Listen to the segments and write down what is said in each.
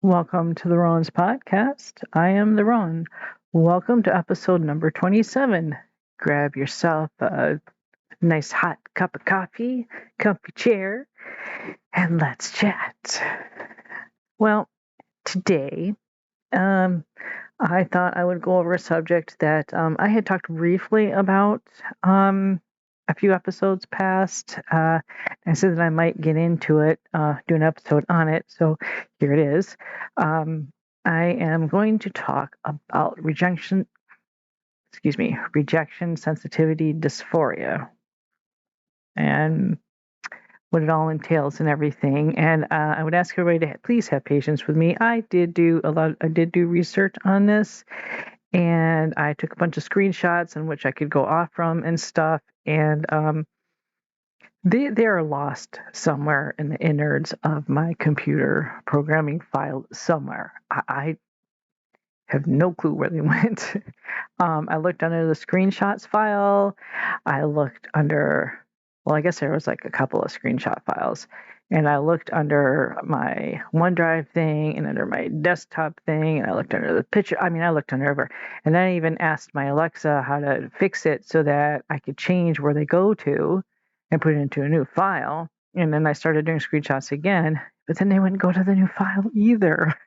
Welcome to the Ron's podcast. I am the Ron. Welcome to episode number 27. Grab yourself a nice hot cup of coffee, comfy chair, and let's chat. Well, today, I thought I would go over a subject that I had talked briefly about a few episodes past. I said that I might get into it, do an episode on it. So here it is. I am going to talk about rejection sensitivity dysphoria, and what it all entails and everything. And I would ask everybody to please have patience with me. I did do research on this, and I took a bunch of screenshots in which I could go off from and stuff. And they are lost somewhere in the innards of my computer programming file somewhere. I have no clue where they went. I looked under the screenshots file. I looked under, well, I guess there was like a couple of screenshot files. And I looked under my OneDrive thing and under my desktop thing. And I looked under the picture. I looked under everywhere. And then I even asked my Alexa how to fix it so that I could change where they go to and put it into a new file. And then I started doing screenshots again. But then they wouldn't go to the new file either.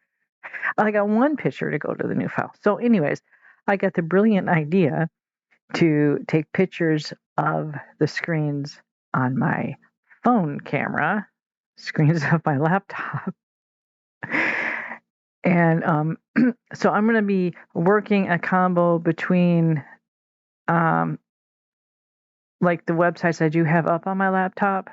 I got one picture to go to the new file. So anyways, I got the brilliant idea to take pictures of the screens on my phone camera, screens of my laptop. And so I'm going to be working a combo between like the websites I do have up on my laptop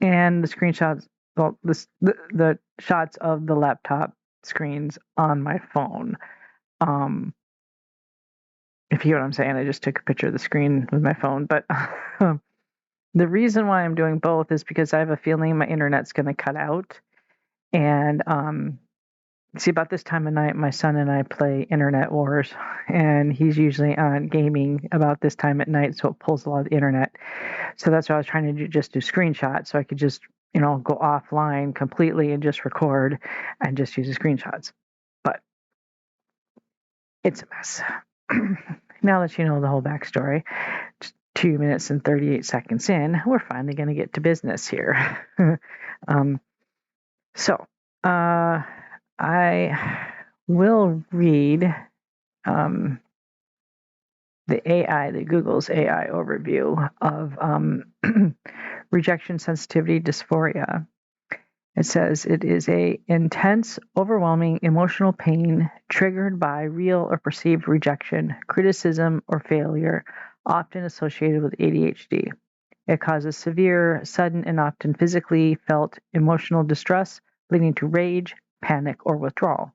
and the screenshots, well, the shots of the laptop screens on my phone. If you hear what I'm saying, I just took a picture of the screen with my phone. But the reason why I'm doing both is because I have a feeling my internet's going to cut out. And see, about this time of night, my son and I play Internet Wars, and he's usually on gaming about this time at night, so it pulls a lot of the internet. So that's why I was trying to do screenshots, so I could just go offline completely and just record and just use the screenshots. But it's a mess. Now that you know the whole backstory, 2 minutes and 38 seconds in, we're finally going to get to business here. So I will read the Google's AI overview of rejection sensitivity dysphoria. It says it is a intense, overwhelming emotional pain triggered by real or perceived rejection, criticism, or failure, often associated with ADHD. It causes severe, sudden, and often physically felt emotional distress, leading to rage, panic, or withdrawal.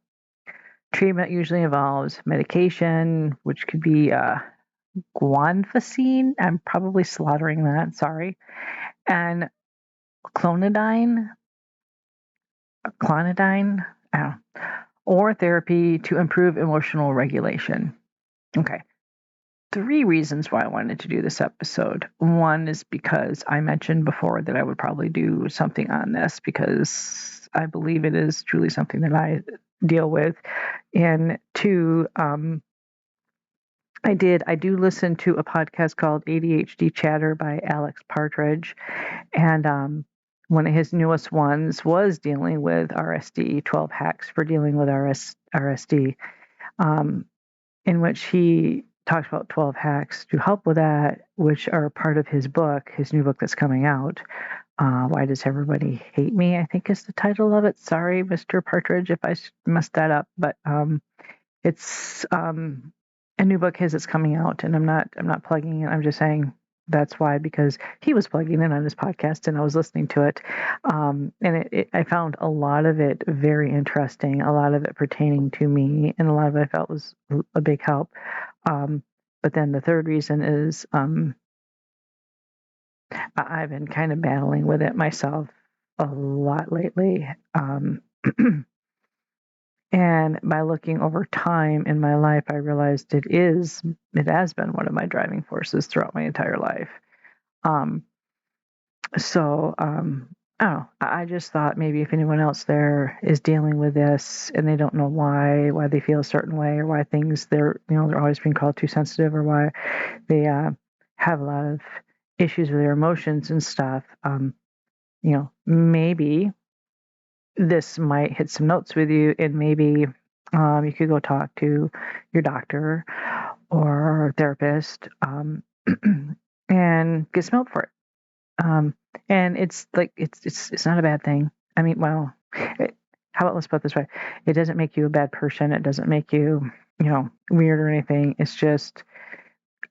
Treatment usually involves medication, which could be guanfacine. I'm probably slaughtering that, sorry. And clonidine, or therapy to improve emotional regulation. Okay. 3 reasons why I wanted to do this episode. One is because I mentioned before that I would probably do something on this because I believe it is truly something that I deal with. And 2, I do listen to a podcast called ADHD Chatter by Alex Partridge. And one of his newest ones was dealing with RSD, 12 hacks for dealing with RSD, in which he talks about 12 hacks to help with that, which are part of his book, his new book that's coming out. Why Does Everybody Hate Me? I think is the title of it. Sorry, Mr. Partridge, if I messed that up, but it's a new book his that's coming out, and I'm not plugging it. I'm just saying that's why, because he was plugging it on his podcast and I was listening to it. And I found a lot of it very interesting, a lot of it pertaining to me, and a lot of it I felt was a big help. But then the third reason is I've been kind of battling with it myself a lot lately. And by looking over time in my life, I realized it has been one of my driving forces throughout my entire life. So I don't know. I just thought maybe if anyone else there is dealing with this and they don't know why they feel a certain way, or why things they're always being called too sensitive, or why they have a lot of issues with their emotions and stuff. Maybe this might hit some notes with you, and maybe you could go talk to your doctor or therapist and get some help for it. And it's like it's not a bad thing. I mean, well, how about let's put it this way: it doesn't make you a bad person. It doesn't make you weird or anything. It's just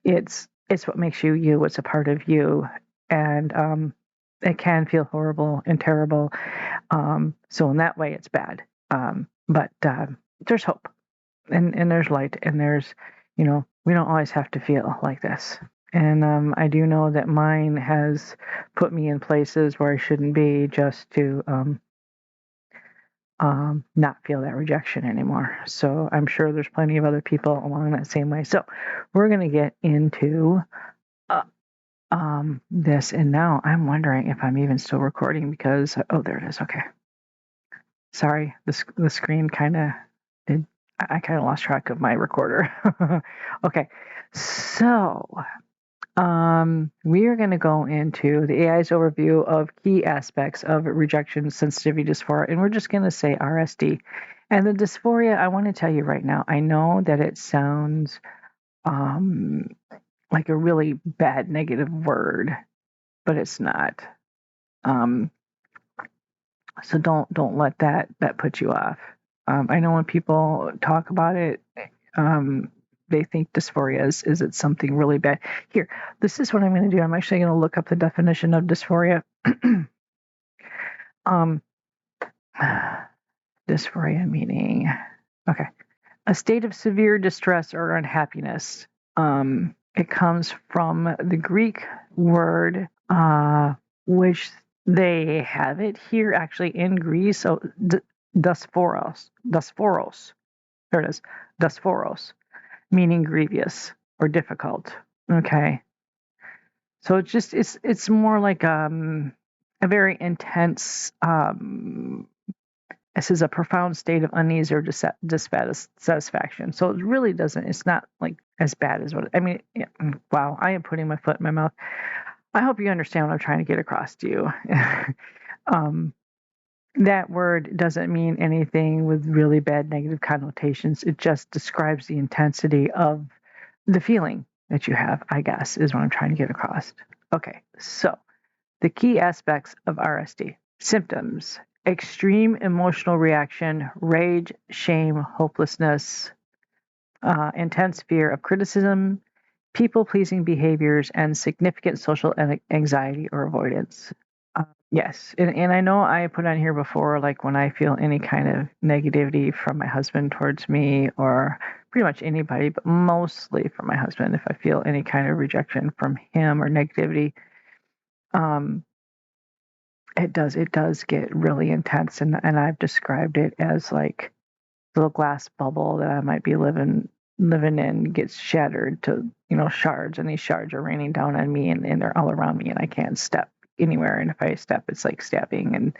it's what makes you you. It's a part of you, and it can feel horrible and terrible. So in that way, it's bad. But there's hope, and there's light, and there's we don't always have to feel like this. And I do know that mine has put me in places where I shouldn't be, just to not feel that rejection anymore. So I'm sure there's plenty of other people along that same way. So we're going to get into this. And now I'm wondering if I'm even still recording, because, oh, there it is. Okay. Sorry, the screen kind of did. I kind of lost track of my recorder. Okay. So we are going to go into the AI's overview of key aspects of rejection sensitivity dysphoria, and we're just going to say RSD. And the dysphoria, I want to tell you right now, I know that it sounds like a really bad negative word, but it's not. So don't let that put you off. I know when people talk about it, they think dysphoria is it something really bad. Here, this is what I'm going to do. I'm actually going to look up the definition of dysphoria. Dysphoria meaning, okay, a state of severe distress or unhappiness. It comes from the Greek word, which they have it here actually in Greece. So dysphoros. There it is, dysphoros, meaning grievous or difficult. Okay. So it's more like a very intense, this is a profound state of unease or dissatisfaction. So it really doesn't, it's not like as bad as what, I mean, wow, I am putting my foot in my mouth. I hope you understand what I'm trying to get across to you. That word doesn't mean anything with really bad negative connotations. It just describes the intensity of the feeling that you have, I guess, is what I'm trying to get across. Okay, so the key aspects of RSD. Symptoms: extreme emotional reaction, rage, shame, hopelessness, intense fear of criticism, people-pleasing behaviors, and significant social anxiety or avoidance. Yes, and I know I put on here before, like when I feel any kind of negativity from my husband towards me, or pretty much anybody, but mostly from my husband, if I feel any kind of rejection from him or negativity, it does get really intense, and I've described it as like a little glass bubble that I might be living in gets shattered to shards, and these shards are raining down on me, and they're all around me, and I can't step anywhere, and if I step, it's like stabbing, and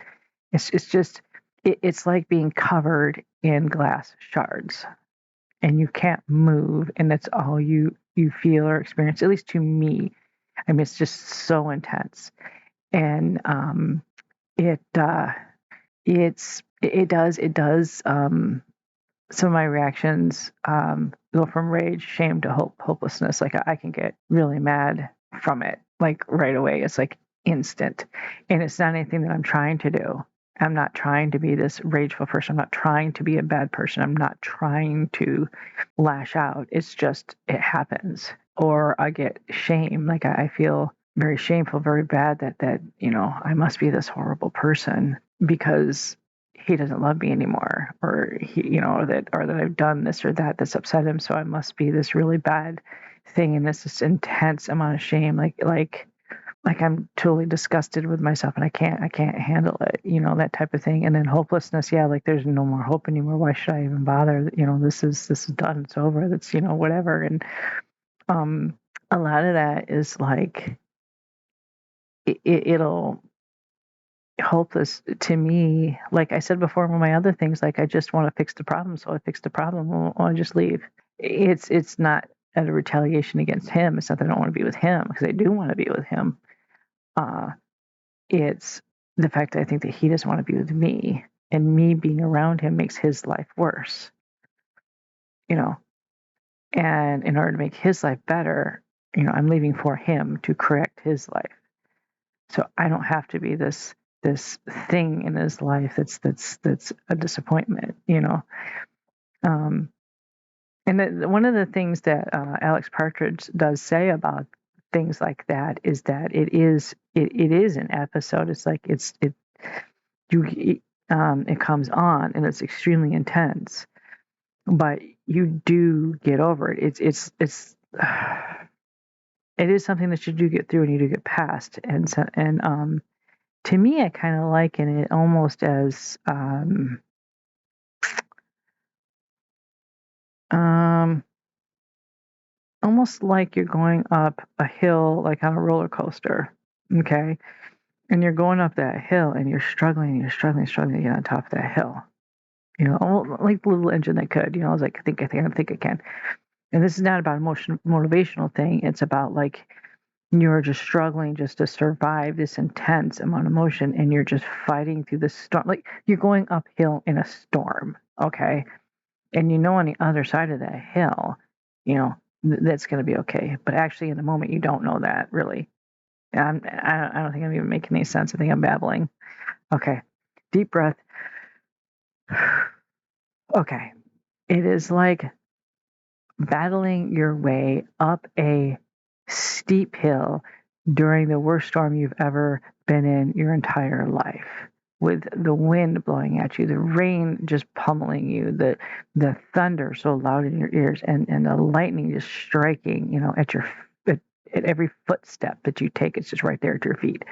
it's like being covered in glass shards, and you can't move, and that's all you feel or experience, at least to me. I mean, it's just so intense, and it does some of my reactions go from rage, shame to hopelessness. Like I can get really mad from it, like right away. It's like instant, and it's not anything that I'm trying to do. I'm not trying to be this rageful person. I'm not trying to be a bad person. I'm not trying to lash out. It's just, it happens. Or I get shame. Like I feel very shameful, very bad that I must be this horrible person because he doesn't love me anymore, or that I've done this or that that's upset him. So I must be this really bad thing, and this intense amount of shame, like I'm totally disgusted with myself, and I can't handle it, that type of thing. And then hopelessness, yeah, like there's no more hope anymore. Why should I even bother? This is done. It's over. That's whatever. And a lot of that is like it'll hopeless to me. Like I said before, one of my other things, like I just want to fix the problem, so I fix the problem. I want to just leave. It's not out of retaliation against him. It's not that I don't want to be with him, because I do want to be with him. It's the fact that I think that he doesn't want to be with me, and me being around him makes his life worse. You know, and in order to make his life better, I'm leaving for him to correct his life. So I don't have to be this thing in his life that's a disappointment. And one of the things that Alex Partridge does say about things like that is that it is an episode. It's like it comes on and it's extremely intense, but you do get over it. It's it is something that you do get through and you do get past. And so, to me, I kind of liken it almost as almost like you're going up a hill, like on a roller coaster. Okay. And you're going up that hill and you're struggling to get on top of that hill. Like the little engine that could, I was like, I think I can. And this is not about motivational thing. It's about like you're just struggling just to survive this intense amount of emotion, and you're just fighting through the storm. Like you're going uphill in a storm, okay? And on the other side of that hill, that's going to be okay. But actually, in the moment, you don't know that really. I don't think I'm even making any sense. I think I'm babbling. Okay, deep breath. Okay, it is like battling your way up a steep hill during the worst storm you've ever been in your entire life, with the wind blowing at you, the rain just pummeling you, the thunder so loud in your ears, and the lightning just striking, at every footstep that you take. It's just right there at your feet.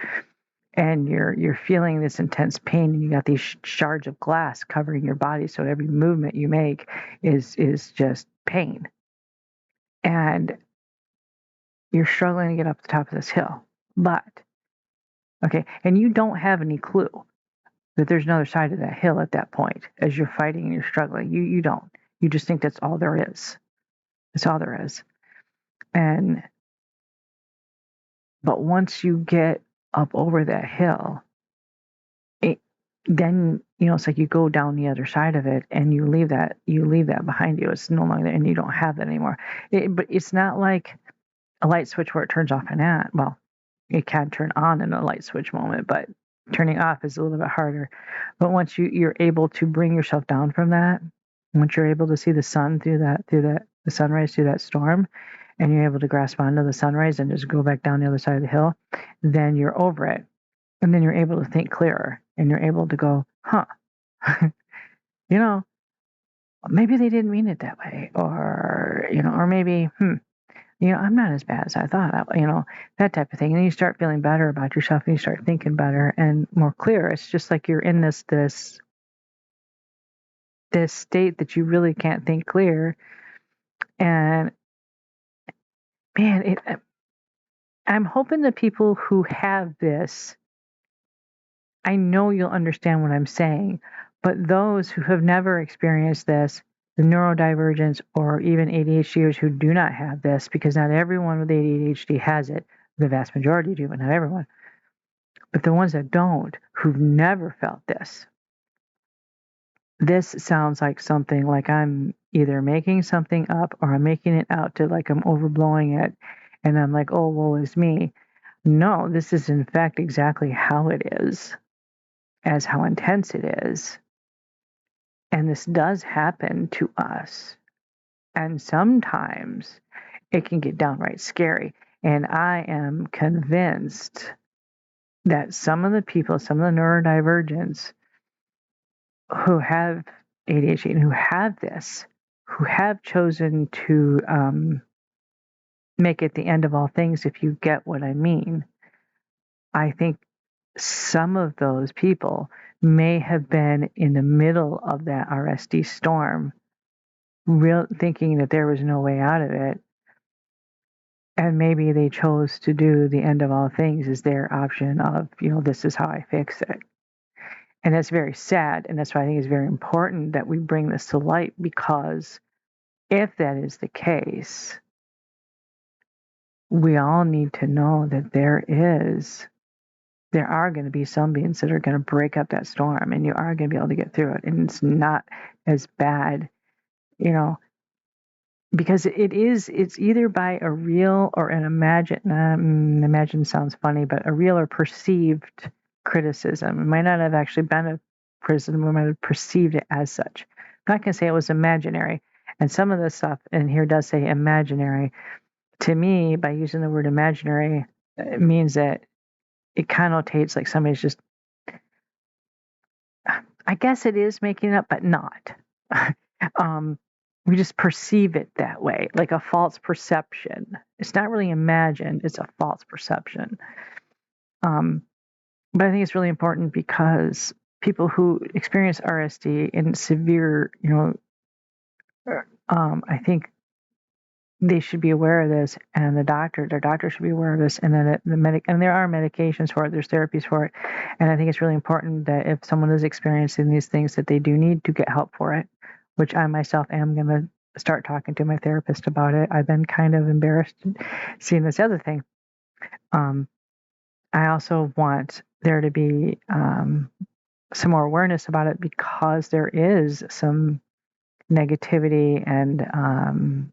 And you're feeling this intense pain, and you got these shards of glass covering your body, so every movement you make is just pain. And you're struggling to get up the top of this hill. But, okay, and you don't have any clue that there's another side of that hill at that point as you're fighting and you're struggling. You don't. You just think that's all there is. That's all there is. But once you get up over that hill, then it's like you go down the other side of it and you leave that behind you. It's no longer there, and you don't have that anymore. But it's not like a light switch where it turns off and on. Well, it can turn on in a light switch moment, but turning off is a little bit harder. But once you're able to bring yourself down from that, once you're able to see the sun through the sunrise through that storm, and you're able to grasp onto the sunrise and just go back down the other side of the hill, then you're over it. And then you're able to think clearer, and you're able to go, maybe they didn't mean it that way, or maybe, I'm not as bad as I thought, that type of thing. And then you start feeling better about yourself, and you start thinking better and more clear. It's just like you're in this state that you really can't think clear. And man, I'm hoping the people who have this, I know you'll understand what I'm saying, but those who have never experienced this, the neurodivergents or even ADHDers who do not have this, because not everyone with ADHD has it, the vast majority do, but not everyone. But the ones that don't, who've never felt this sounds like something like I'm either making something up, or I'm making it out to like I'm overblowing it, and I'm like, oh, woe is me. No, this is in fact exactly how it is, as how intense it is. And this does happen to us. And sometimes it can get downright scary. And I am convinced that some of the neurodivergents who have ADHD and who have this, who have chosen to make it the end of all things, if you get what I mean, I think some of those people may have been in the middle of that RSD storm, thinking that there was no way out of it. And maybe they chose to do the end of all things as their option of, this is how I fix it. And that's very sad. And that's why I think it's very important that we bring this to light, because if that is the case, we all need to know that there are going to be some beings that are going to break up that storm, and you are going to be able to get through it. And it's not as bad, because it's either by a real or an imagine sounds funny, but a real or perceived criticism. It might not have actually been a criticism. We might have perceived it as such. I'm not going to say it was imaginary. And some of the stuff in here does say imaginary. To me, by using the word imaginary, it means that it connotates like somebody's just, I guess it is making it up, but not. We just perceive it that way, like a false perception. It's not really imagined, it's a false perception. But I think it's really important because people who experience RSD in severe, I think they should be aware of this, and their doctor should be aware of this, and then and there are medications for it, there's therapies for it, and I think it's really important that if someone is experiencing these things, that they do need to get help for it, which I myself am going to start talking to my therapist about it. I've been kind of embarrassed seeing this other thing. I also want there to be some more awareness about it, because there is some negativity and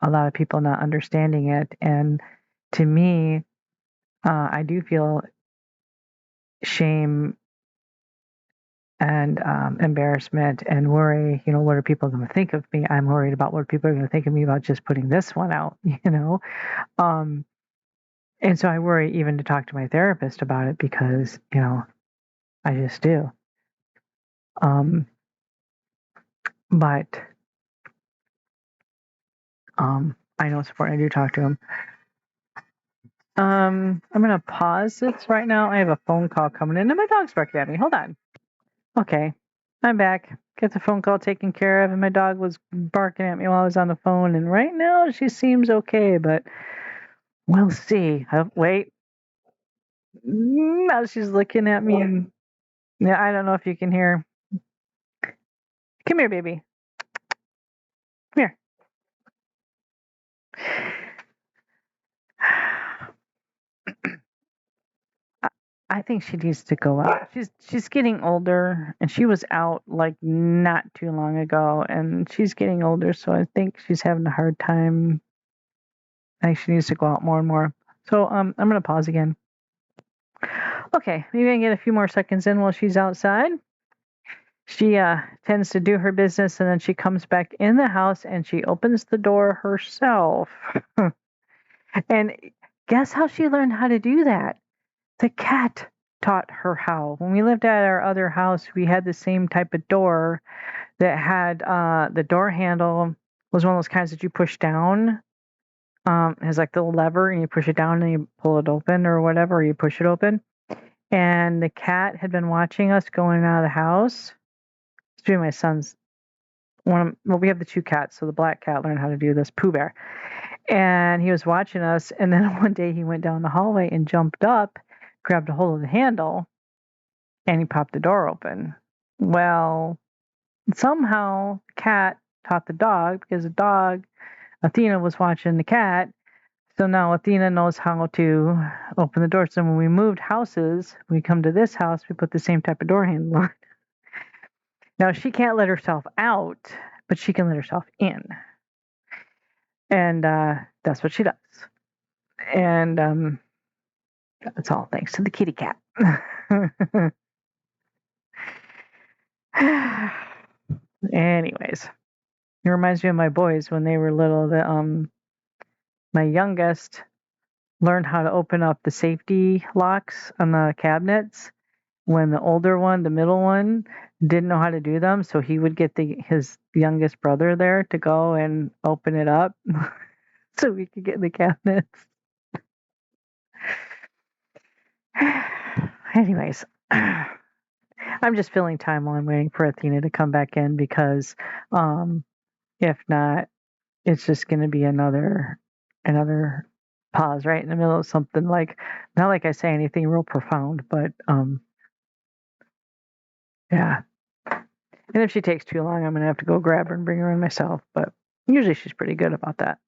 a lot of people not understanding it. And to me, I do feel shame and embarrassment and worry. What are people going to think of me? I'm worried about what people are going to think of me about just putting this one out, And so I worry even to talk to my therapist about it, because, I just do. But I know it's important I do talk to him. I'm going to pause this right now. I have a phone call coming in, and my dog's barking at me. Hold on. Okay, I'm back. Get the phone call taken care of, and my dog was barking at me while I was on the phone, and right now she seems okay, but we'll see. Wait. Now she's looking at me, and yeah, I don't know if you can hear. Come here, baby. Come here. I think she needs to go out. She's getting older, and she was out like not too long ago, and she's getting older, so I think she's having a hard time. I think she needs to go out more and more. So I'm gonna pause again. Okay, maybe I can get a few more seconds in while she's outside. She tends to do her business, and then she comes back in the house and she opens the door herself. And guess how she learned how to do that? The cat taught her how. When we lived at our other house, we had the same type of door that had the door handle was one of those kinds that you push down. It has like the lever, and you push it down and you pull it open or whatever, or you push it open. And the cat had been watching us going out of the house. It's my son's we have the two cats, so the black cat learned how to do this, Pooh Bear. And he was watching us, and then one day he went down the hallway and jumped up, grabbed a hold of the handle, and he popped the door open. Well, somehow the cat taught the dog, because the dog, Athena, was watching the cat. So now Athena knows how to open the door. So when we moved houses, we come to this house, we put the same type of door handle on. Now she can't let herself out, but she can let herself in. And that's what she does. And that's all thanks to the kitty cat. Anyways, it reminds me of my boys when they were little. That my youngest learned how to open up the safety locks on the cabinets, when the older one, the middle one, didn't know how to do them. So he would get his youngest brother there to go and open it up so we could get in the cabinets. Anyways, I'm just filling time while I'm waiting for Athena to come back in, because if not, it's just going to be another pause right in the middle of something, like, not like I say anything real profound, but Yeah. And if she takes too long, I'm going to have to go grab her and bring her in myself. But usually she's pretty good about that.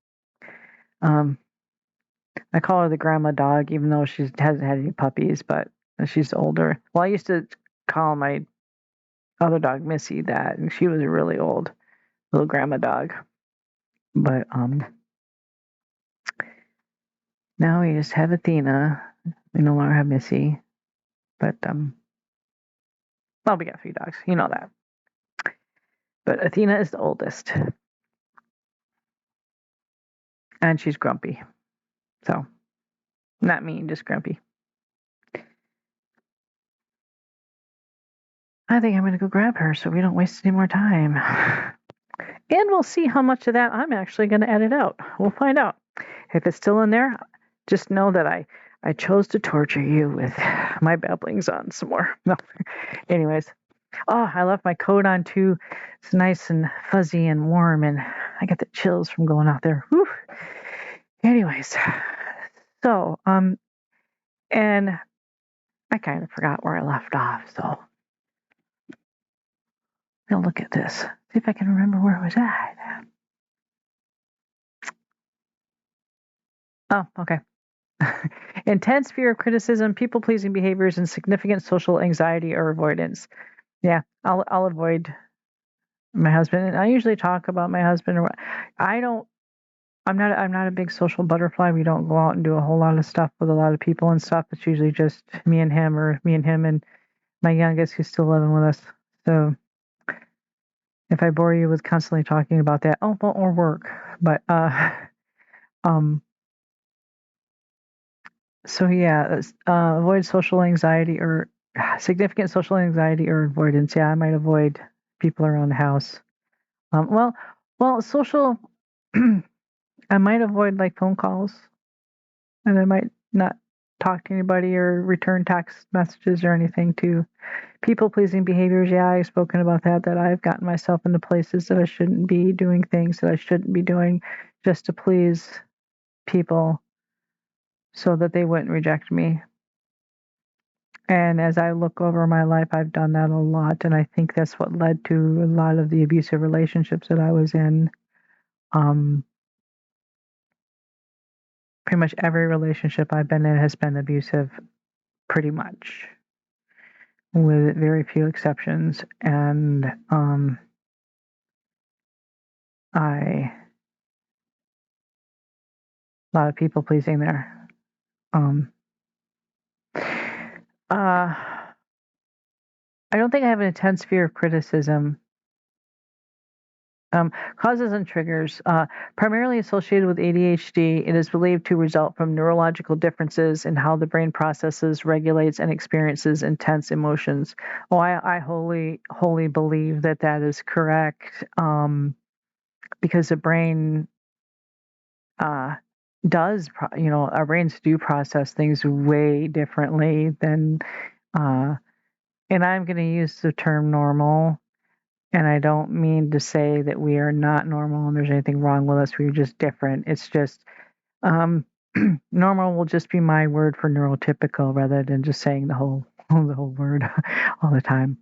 I call her the grandma dog, even though she hasn't had any puppies, but she's older. Well, I used to call my other dog Missy that, and she was a really old little grandma dog. But now we just have Athena. We no longer have Missy. But well, we got 3 dogs. You know that. But Athena is the oldest. And she's grumpy. So, not mean, just grumpy. I think I'm going to go grab her so we don't waste any more time. And we'll see how much of that I'm actually going to edit out. We'll find out. If it's still in there, just know that I chose to torture you with my babblings on some more. No. Anyways. Oh, I left my coat on too. It's nice and fuzzy and warm, and I got the chills from going out there. Whew. Anyways, so and I kind of forgot where I left off. So I'll look at this, see if I can remember where I was at. Oh, okay. Intense fear of criticism, people-pleasing behaviors, and significant social anxiety or avoidance. Yeah, I'll avoid my husband, and I usually talk about my husband. I'm not a big social butterfly. We don't go out and do a whole lot of stuff with a lot of people and stuff. It's usually just me and him, or me and him and my youngest who's still living with us. So if I bore you with constantly talking about that, or work, but so yeah, avoid social anxiety or significant social anxiety or avoidance. Yeah, I might avoid people around the house. Social. I might avoid like phone calls, and I might not talk to anybody or return text messages or anything. To people pleasing behaviors, yeah, I've spoken about that I've gotten myself into places that I shouldn't be, doing things that I shouldn't be doing just to please people so that they wouldn't reject me. And as I look over my life, I've done that a lot, and I think that's what led to a lot of the abusive relationships that I was in. Pretty much every relationship I've been in has been abusive, pretty much, with very few exceptions. And a lot of people pleasing there. I don't think I have an intense fear of criticism. Causes and triggers. Primarily associated with ADHD, it is believed to result from neurological differences in how the brain processes, regulates, and experiences intense emotions. Oh, I wholly believe that is correct, because the brain does, our brains do process things way differently than, and I'm going to use the term normal. And I don't mean to say that we are not normal and there's anything wrong with us. We're just different. It's just normal will just be my word for neurotypical rather than just saying the whole word all the time.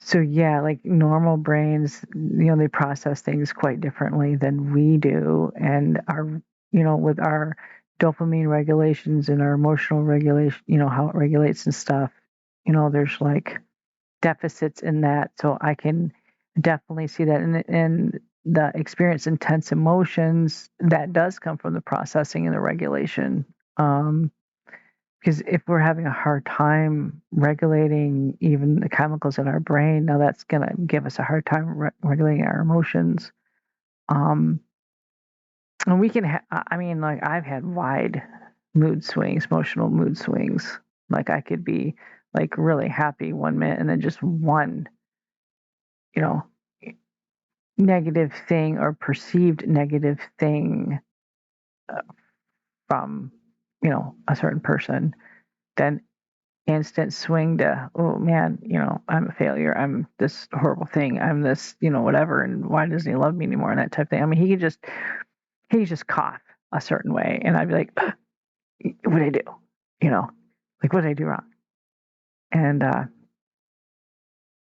So yeah, like normal brains, they process things quite differently than we do, and our, with our dopamine regulations and our emotional regulation, how it regulates and stuff. There's like deficits in that, so I can definitely see that. And the experience intense emotions, that does come from the processing and the regulation. Because if we're having a hard time regulating even the chemicals in our brain, now that's going to give us a hard time regulating our emotions. And we can I mean, like, I've had wide mood swings, emotional mood swings. Like, I could be like really happy one minute and then just one, you know, negative thing or perceived negative thing from, a certain person, then instant swing to, oh man, I'm a failure. I'm this horrible thing. I'm this, whatever. And why doesn't he love me anymore? And that type of thing. I mean, he could just cough a certain way. And I'd be like, what did I do? Like, what did I do wrong? And,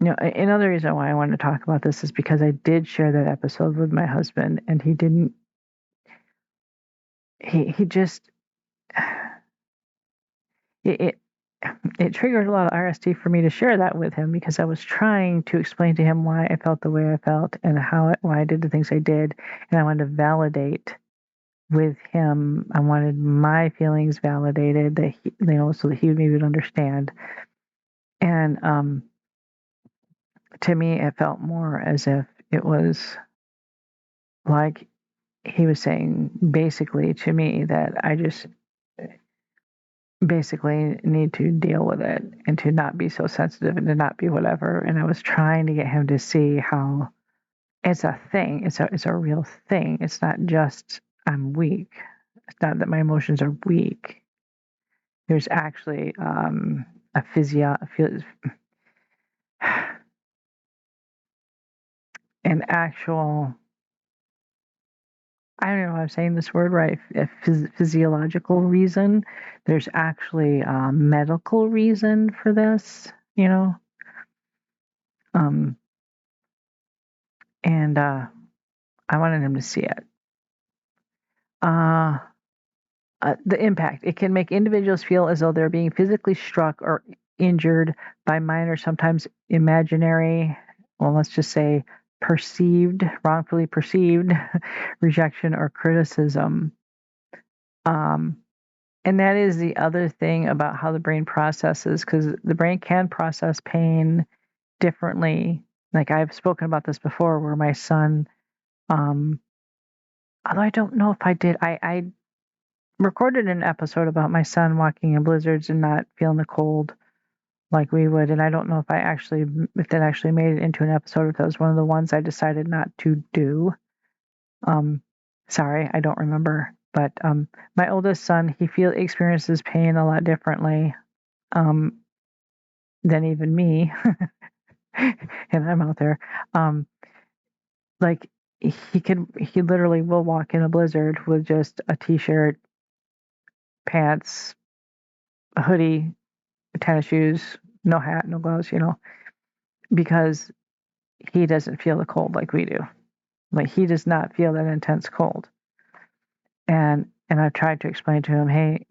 Another reason why I wanted to talk about this is because I did share that episode with my husband, and he didn't. He just it it triggered a lot of RST for me to share that with him, because I was trying to explain to him why I felt the way I felt and why I did the things I did, and I wanted to validate with him. I wanted my feelings validated, that so that he would maybe understand. And to me, it felt more as if it was like he was saying basically to me that I just basically need to deal with it and to not be so sensitive and to not be whatever. And I was trying to get him to see how it's a thing. It's a real thing. It's not just I'm weak. It's not that my emotions are weak. There's actually a an actual, I don't know if I'm saying this word right, a physiological reason. There's actually a medical reason for this, Um, and I wanted him to see it. Uh, the impact. It can make individuals feel as though they're being physically struck or injured by minor, sometimes imaginary, well, let's just say wrongfully perceived rejection or criticism. And that is the other thing about how the brain processes, because the brain can process pain differently. Like I've spoken about this before, where my son, although I don't know if I did, I recorded an episode about my son walking in blizzards and not feeling the cold like we would. And I don't know if if that actually made it into an episode, if that was one of the ones I decided not to do. Sorry, I don't remember. But my oldest son, he experiences pain a lot differently um, than even me. And I'm out there. Like he literally will walk in a blizzard with just a t-shirt, pants, a hoodie, tennis shoes, no hat, no gloves, because he doesn't feel the cold like we do. Like he does not feel that intense cold. And I've tried to explain to him, hey,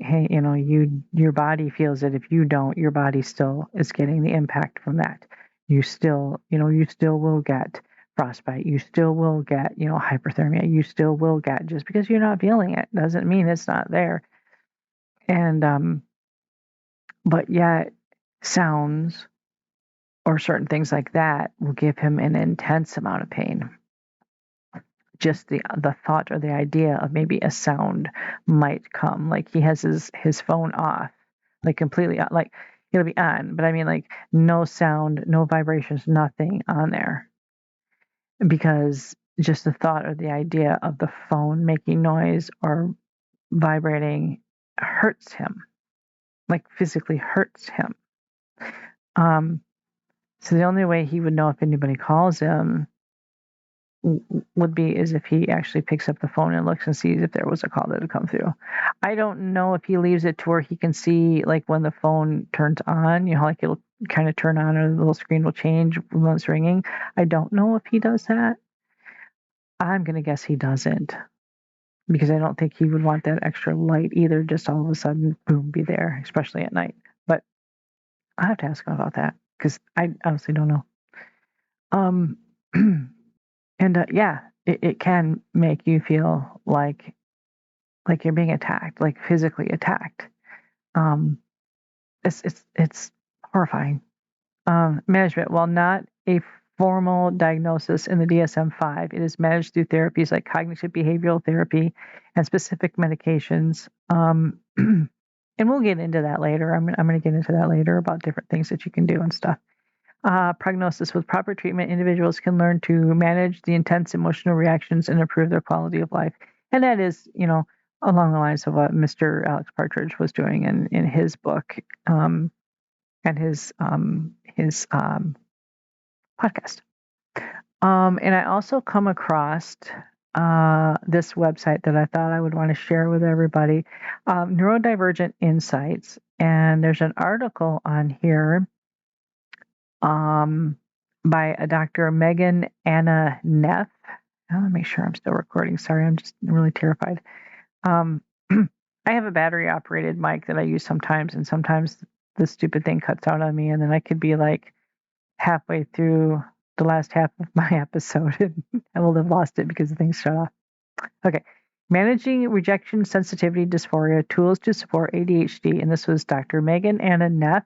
your body feels it. If you don't, your body still is getting the impact from that. You still will get frostbite. You still will get, hyperthermia. You still will get, just because you're not feeling it doesn't mean it's not there. And but yet sounds or certain things like that will give him an intense amount of pain. Just the thought or the idea of maybe a sound might come. Like he has his phone off, like completely, like it'll be on, but I mean like no sound, no vibrations, nothing on there, because just the thought or the idea of the phone making noise or vibrating hurts him, like physically hurts him. So the only way he would know if anybody calls him would be as if he actually picks up the phone and looks and sees if there was a call that had come through. I don't know if he leaves it to where he can see, like when the phone turns on, like it'll kind of turn on or the little screen will change when it's ringing. I don't know if he does that. I'm going to guess he doesn't, because I don't think he would want that extra light either, just all of a sudden, boom, be there, especially at night. But I have to ask him about that, because I honestly don't know. And yeah, it can make you feel like you're being attacked, like physically attacked. It's horrifying. Management, while not a formal diagnosis in the DSM-5, it is managed through therapies like cognitive behavioral therapy and specific medications. And we'll get into that later. I'm going to get into that later about different things that you can do and stuff. Prognosis: with proper treatment, individuals can learn to manage the intense emotional reactions and improve their quality of life. And that is, along the lines of what Mr. Alex Partridge was doing in his book and his podcast. And I also come across this website that I thought I would want to share with everybody, Neurodivergent Insights. And there's an article on here by a Dr. Megan Anna Neff. I want to make sure I'm still recording. Sorry, I'm just really terrified. I have a battery operated mic that I use sometimes, and sometimes the stupid thing cuts out on me, and then I could be like halfway through the last half of my episode and I will have lost it because the thing's shut off. Okay. Managing Rejection Sensitivity Dysphoria, Tools to Support ADHD. And this was Dr. Megan Anna Neff,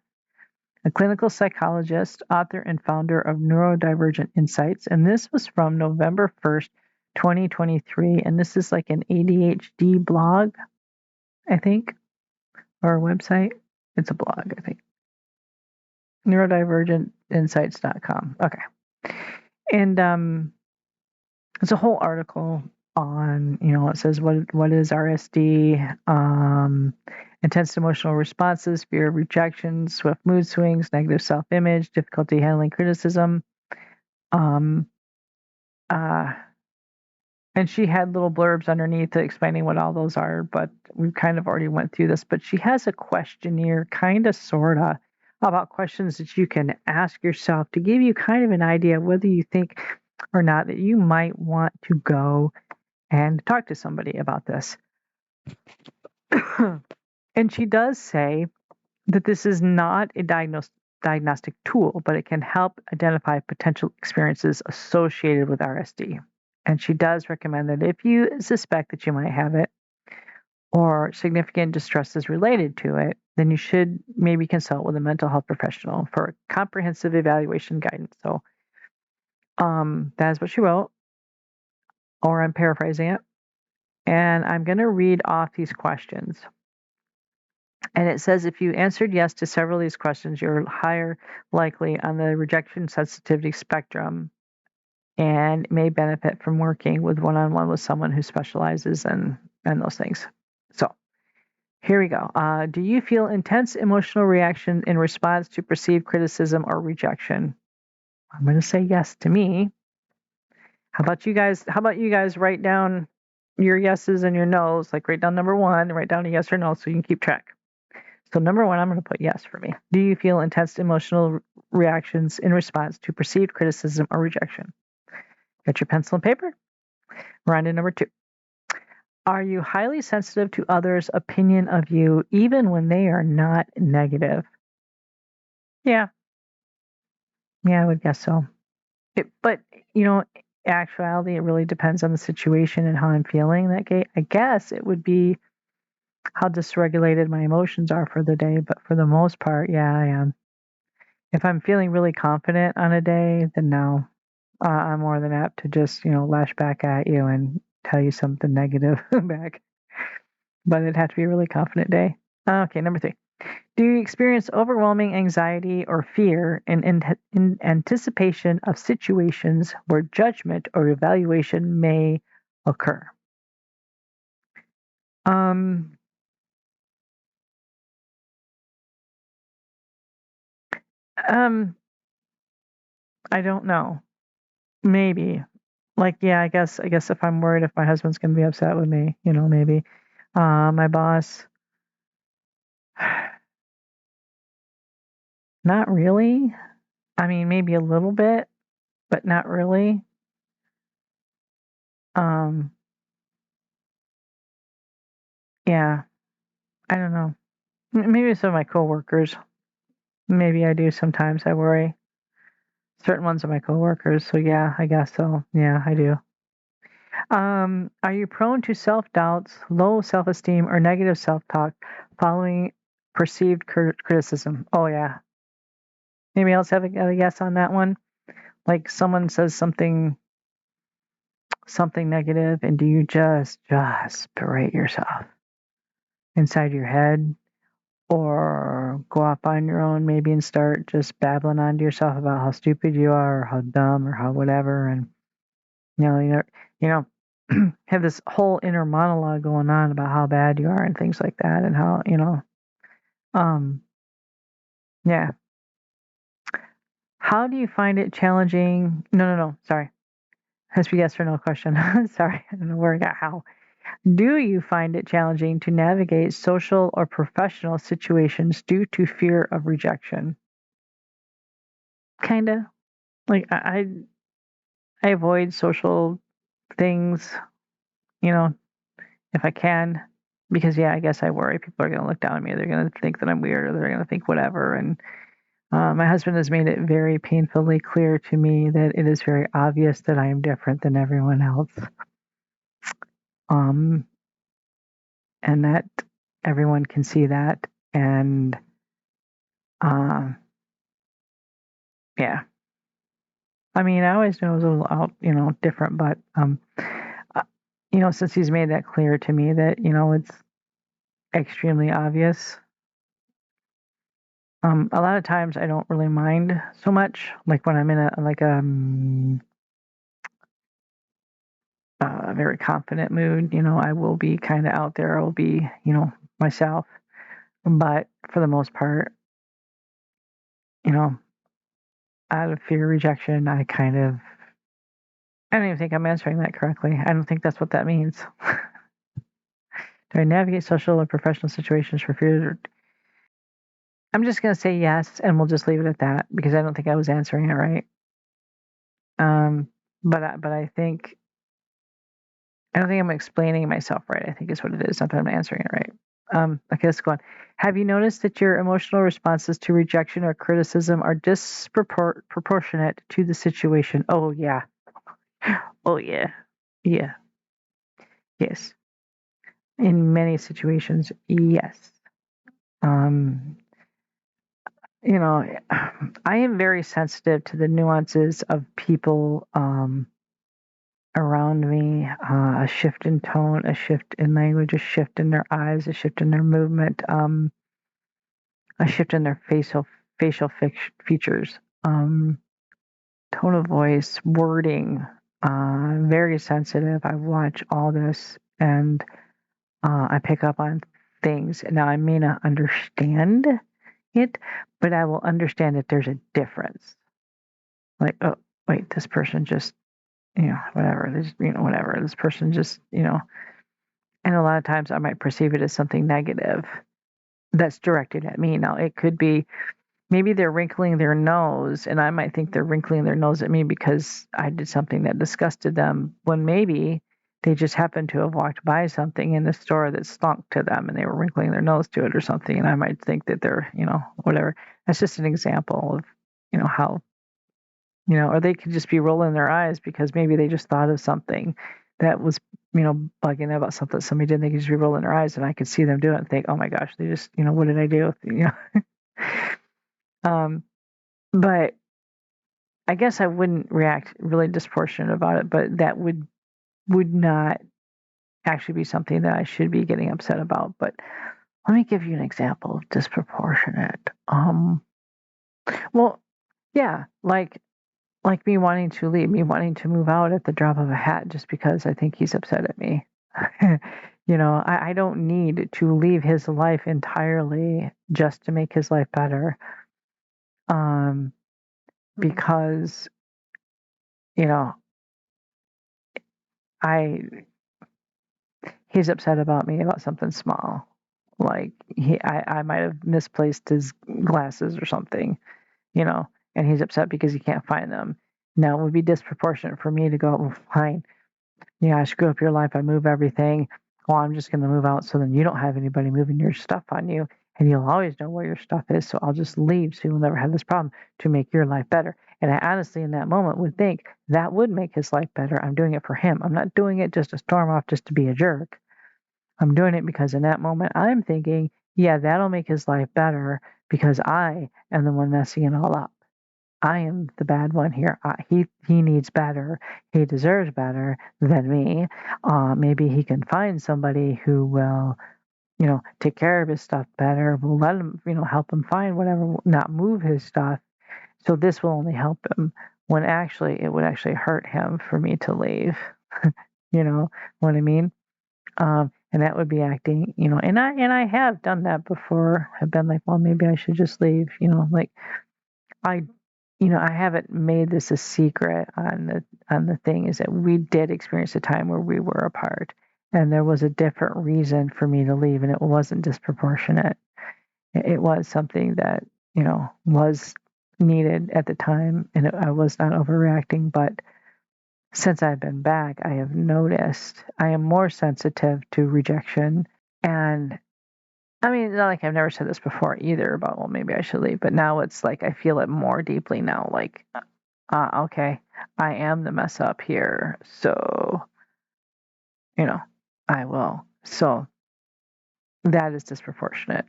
a clinical psychologist, author, and founder of Neurodivergent Insights. And this was from November 1st, 2023. And this is like an ADHD blog, I think, or a website. It's a blog, I think. Neurodivergentinsights.com. Okay. And it's a whole article on, it says what is RSD, intense emotional responses, fear of rejection, swift mood swings, negative self-image, difficulty handling criticism. And she had little blurbs underneath explaining what all those are, but we kind of already went through this. But she has a questionnaire, kind of, sort of, about questions that you can ask yourself to give you kind of an idea of whether you think or not that you might want to go and talk to somebody about this. And she does say that this is not a diagnostic tool, but it can help identify potential experiences associated with RSD. And she does recommend that if you suspect that you might have it or significant distress is related to it, then you should maybe consult with a mental health professional for comprehensive evaluation guidance. So that is what she wrote, or I'm paraphrasing it. And I'm going to read off these questions. And it says if you answered yes to several of these questions, you're higher likely on the rejection sensitivity spectrum and may benefit from working with one-on-one with someone who specializes in those things. So here we go. Do you feel intense emotional reaction in response to perceived criticism or rejection? I'm going to say yes to me. How about you guys? Write down your yeses and your nos, like write down number one, write down a yes or no so you can keep track. So number one, I'm going to put yes for me. Do you feel intense emotional reactions in response to perceived criticism or rejection? Got your pencil and paper? We're on to number two. Are you highly sensitive to others' opinion of you even when they are not negative? Yeah, I would guess so. But, actuality, it really depends on the situation and how I'm feeling that day. I guess it would be how dysregulated my emotions are for the day. But for the most part, yeah, I am. If I'm feeling really confident on a day, then no. I'm more than apt to just, lash back at you and tell you something negative back. But it'd have to be a really confident day. Okay, number three. Do you experience overwhelming anxiety or fear in anticipation of situations where judgment or evaluation may occur? I don't know. Maybe. Like, yeah, I guess if I'm worried if my husband's gonna be upset with me, maybe. My boss. Not really. I mean, maybe a little bit, but not really. Yeah, I don't know. Maybe some of my coworkers. Maybe I do sometimes. I worry. Certain ones of my coworkers. So yeah, I guess so. Yeah, I do. Are you prone to self-doubts, low self-esteem, or negative self-talk following perceived criticism? Oh yeah. Anybody else have a guess on that one? Like someone says something negative, and do you just berate yourself inside your head, or go off on your own maybe and start just babbling on to yourself about how stupid you are, or how dumb, or how whatever, and have this whole inner monologue going on about how bad you are and things like that, and how yeah. How do you find it challenging? No, sorry. Has to be yes or no question. Sorry, I don't know where I got how. Do you find it challenging to navigate social or professional situations due to fear of rejection? Kinda. like I avoid social things, you know, if I can, because yeah, I guess I worry people are going to look down on me. They're going to think that I'm weird, or they're going to think whatever. And my husband has made it very painfully clear to me that it is very obvious that I am different than everyone else, um, and that everyone can see that. And um, yeah, I mean, I always knew it was a little out, different, but uh, since he's made that clear to me that it's extremely obvious. A lot of times I don't really mind so much. Like when I'm in a very confident mood, I will be kind of out there. I will be, myself. But for the most part, you know, out of fear of rejection, I don't even think I'm answering that correctly. I don't think that's what that means. Do I navigate social or professional situations for fear? I'm just going to say yes, and we'll just leave it at that because I don't think I was answering it right. But I don't think I'm explaining myself right. I think is what it is. Not that I'm answering it right. Okay, let's go on. Have you noticed that your emotional responses to rejection or criticism are disproportionate to the situation? Oh yeah. Oh yeah. Yeah. Yes. In many situations, yes. Um, I am very sensitive to the nuances of people around me, a shift in tone, a shift in language, a shift in their eyes, a shift in their movement, a shift in their facial features, tone of voice, wording. Very sensitive. I watch all this and I pick up on things. Now, I may not understand it, but I will understand that there's a difference. Like, oh, wait, this person just, whatever. Whatever. This person just, and a lot of times I might perceive it as something negative that's directed at me. Now, it could be maybe they're wrinkling their nose, and I might think they're wrinkling their nose at me because I did something that disgusted them, when maybe they just happened to have walked by something in the store that stunk to them and they were wrinkling their nose to it or something. And I might think that they're, whatever. That's just an example of, how, or they could just be rolling their eyes because maybe they just thought of something that was, bugging them about something somebody did. They could just be rolling their eyes and I could see them do it and think, oh my gosh, they just, what did I do? Um, but I guess I wouldn't react really disproportionate about it, but that would not actually be something that I should be getting upset about. But let me give you an example of disproportionate. Well, yeah, like me wanting to leave, me wanting to move out at the drop of a hat just because I think he's upset at me. I don't need to leave his life entirely just to make his life better. Because you know, I he's upset about me about something small. Like I might have misplaced his glasses or something, and he's upset because he can't find them. Now it would be disproportionate for me to go, well, fine, yeah, I screw up your life, I move everything. Well, I'm just going to move out so then you don't have anybody moving your stuff on you, and you'll always know where your stuff is. So I'll just leave so you'll never have this problem to make your life better. And I honestly, in that moment, would think that would make his life better. I'm doing it for him. I'm not doing it just to storm off just to be a jerk. I'm doing it because in that moment, I'm thinking, yeah, that'll make his life better because I am the one messing it all up. I am the bad one here. He needs better. He deserves better than me. Maybe he can find somebody who will, take care of his stuff better. Will let him, help him find whatever, not move his stuff. So this will only help him. When actually, it would actually hurt him for me to leave. You know what I mean? And that would be acting, and I have done that before. I've been like, well, maybe I should just leave. Like I I haven't made this a secret on the thing is that we did experience a time where we were apart and there was a different reason for me to leave and it wasn't disproportionate. It was something that, was needed at the time, and I was not overreacting. But since I've been back, I have noticed I am more sensitive to rejection. And I mean, it's not like I've never said this before either about, well, maybe I should leave. But now it's like I feel it more deeply now. Like, okay, I am the mess up here. So, I will. So that is disproportionate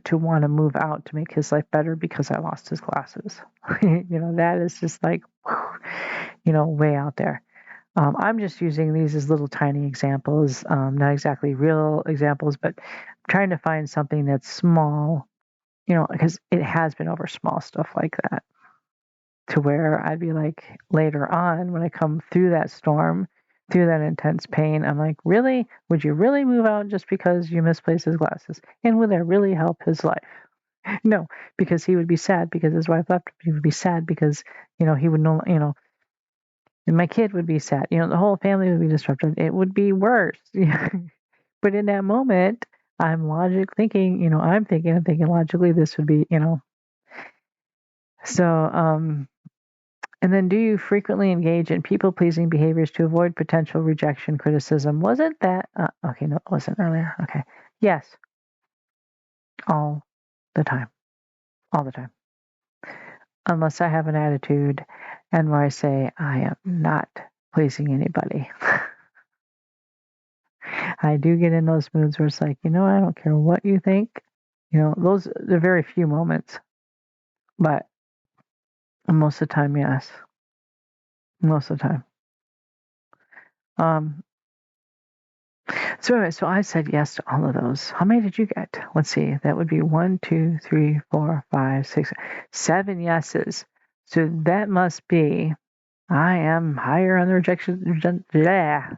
to want to move out to make his life better because I lost his glasses. That is just like, way out there. I'm just using these as little tiny examples, not exactly real examples, but trying to find something that's small, because it has been over small stuff like that, to where I'd be like, later on when I come through that storm, through that intense pain, I'm like, really? Would you really move out just because you misplaced his glasses? And would that really help his life? No, because he would be sad because his wife left him. He would be sad because, he would know, and my kid would be sad. The whole family would be disrupted. It would be worse. But in that moment, I'm thinking, I'm thinking logically this would be, So, and then do you frequently engage in people-pleasing behaviors to avoid potential rejection, criticism? Wasn't that, okay, no, it wasn't earlier. Okay. Yes. All the time. All the time. Unless I have an attitude and where I say, I am not pleasing anybody. I do get in those moods where it's like, I don't care what you think. Those are very few moments. But most of the time, yes. Most of the time. So anyway, so I said yes to all of those. How many did you get? Let's see. That would be 1, 2, 3, 4, 5, 6, 7 yeses. So that must be I am higher on the rejection. Yeah.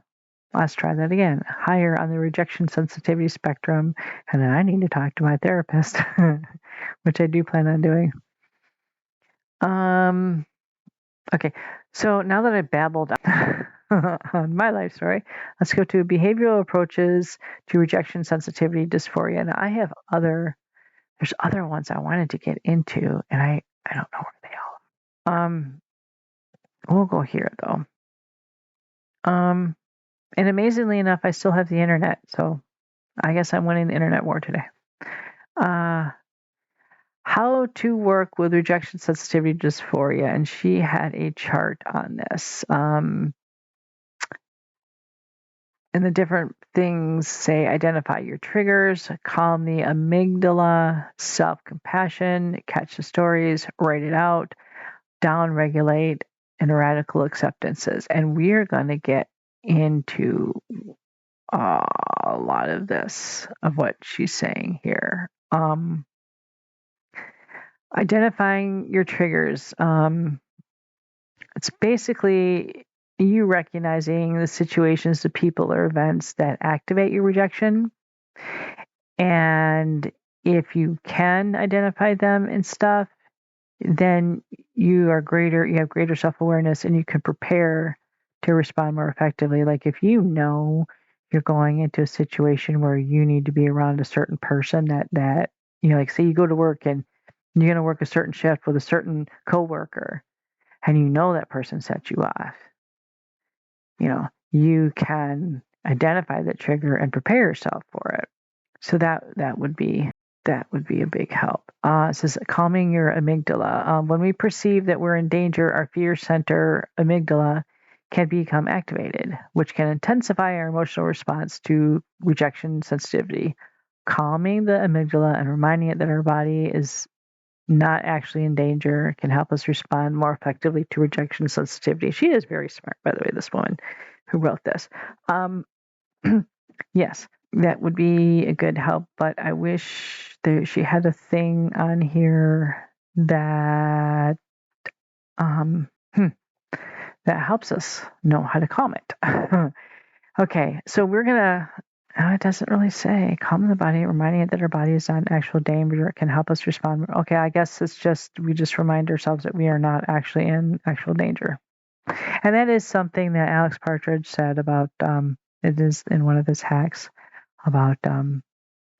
Let's try that again. Higher on the rejection sensitivity spectrum, and then I need to talk to my therapist, which I do plan on doing. Okay, so now that I babbled on my life story, let's go to behavioral approaches to rejection sensitivity dysphoria. Now I have there's other ones I wanted to get into, and I don't know where they are. We'll go here though. And amazingly enough, I still have the internet, so I guess I'm winning the internet war today. How to work with rejection sensitivity dysphoria, and she had a chart on this. And the different things say identify your triggers, calm the amygdala, self-compassion, catch the stories, write it out, down-regulate, and radical acceptances. And we're going to get into a lot of this, of what she's saying here. Identifying your triggers. It's basically you recognizing the situations, the people or events that activate your rejection. And if you can identify them and stuff, then you have greater self-awareness and you can prepare to respond more effectively. Like if you're going into a situation where you need to be around a certain person that like say you go to work and you're going to work a certain shift with a certain coworker, and that person sets you off, you can identify that trigger and prepare yourself for it. So that would be a big help. It says calming your amygdala. When we perceive that we're in danger, our fear center amygdala can become activated, which can intensify our emotional response to rejection sensitivity. Calming the amygdala and reminding it that our body is not actually in danger can help us respond more effectively to rejection sensitivity. She is very smart, by the way, this woman who wrote this. Yes, that would be a good help, but I wish she had a thing on here that that helps us know how to calm it. Okay, so we're gonna. It doesn't really say calm the body, reminding it that our body is not in actual danger. It can help us respond. Okay, I guess we just remind ourselves that we are not actually in actual danger, and that is something that Alex Partridge said about. It is in one of his hacks about, and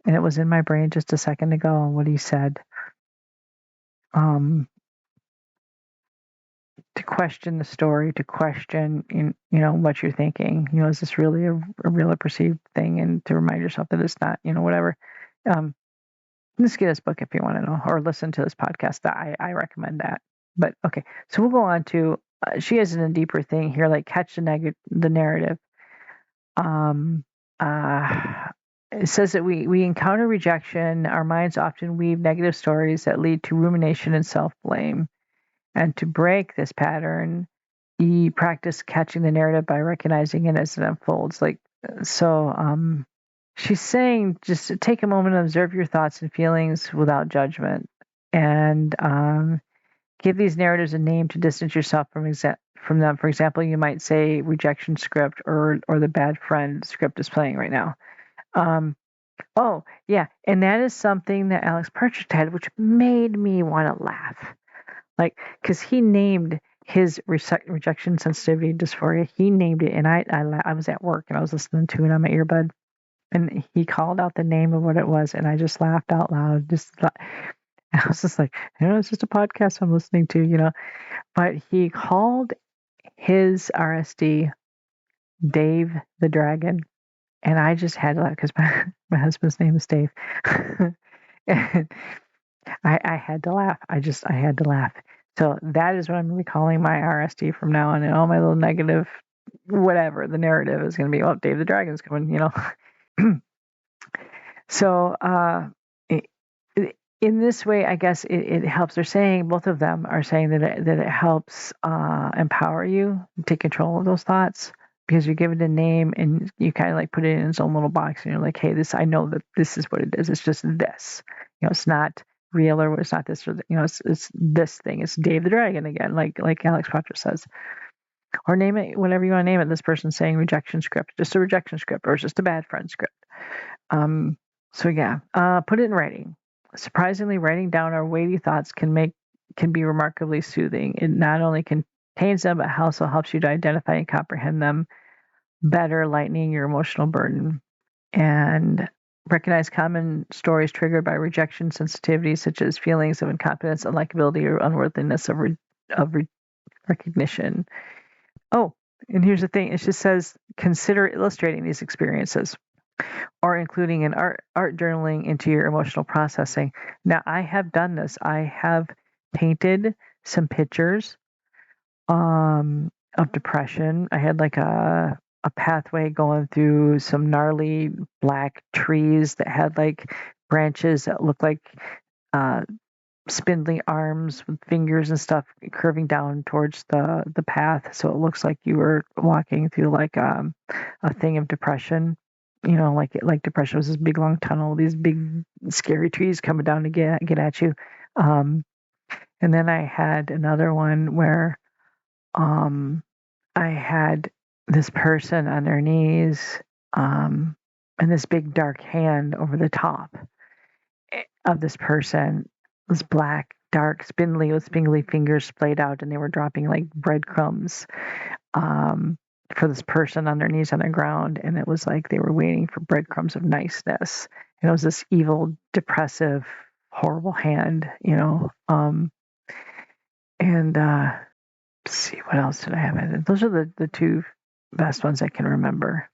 it was in my brain just a second ago on what he said. question the story, to question, what you're thinking. Is this really a real or perceived thing? And to remind yourself that it's not, whatever. Just get this book if you want to know, or listen to this podcast. I recommend that. But okay, so we'll go on to, she has a deeper thing here, like catch the narrative. It says that we encounter rejection. Our minds often weave negative stories that lead to rumination and self-blame. And to break this pattern, you practice catching the narrative by recognizing it as it unfolds. She's saying just to take a moment and observe your thoughts and feelings without judgment, and give these narratives a name to distance yourself from them. For example, you might say rejection script, or the bad friend script is playing right now. Oh, yeah, and that is something that Alex Partridge had, which made me want to laugh. Because he named his rejection sensitivity dysphoria. He named it, and I was at work and I was listening to it on my earbud, and he called out the name of what it was, and I just laughed out loud. I was just like, it's just a podcast I'm listening to, But he called his RSD Dave the Dragon, and I just had to laugh because my husband's name is Dave. And I had to laugh. I had to laugh. So that is what I'm going to be calling my RSD from now on. And all my little negative, whatever, the narrative is going to be, oh, Dave the Dragon's coming, So in this way, I guess it helps. They're saying, both of them are saying that it helps empower you to take control of those thoughts, because you give it a name and you kind of like put it in its own little box, and you're like, hey, I know that this is what it is. It's just this. It's not real, or it's not this, or it's this thing. It's Dave the Dragon again, like Alex Partridge says. Or name it whatever you want to name it. This person's saying rejection script, just a rejection script, or it's just a bad friend script. So yeah, put it in writing. Surprisingly, writing down our weighty thoughts can be remarkably soothing. It not only contains them, but also helps you to identify and comprehend them better, lightening your emotional burden. And recognize common stories triggered by rejection sensitivity, such as feelings of incompetence, unlikability, or unworthiness of recognition. Oh, and here's the thing. It just says, consider illustrating these experiences or including an art journaling into your emotional processing. Now, I have done this. I have painted some pictures of depression. I had like a pathway going through some gnarly black trees that had like branches that looked like spindly arms with fingers and stuff curving down towards the path. So it looks like you were walking through like a thing of depression. Like depression was this big long tunnel, these big scary trees coming down to get at you. And then I had another one where I had this person on their knees, and this big dark hand over the top of this person, this black, dark, spindly with spindly fingers splayed out, and they were dropping like breadcrumbs for this person on their knees on the ground. And it was like they were waiting for breadcrumbs of niceness. And it was this evil, depressive, horrible hand, and let's see, what else did I have? Those are the two best ones I can remember.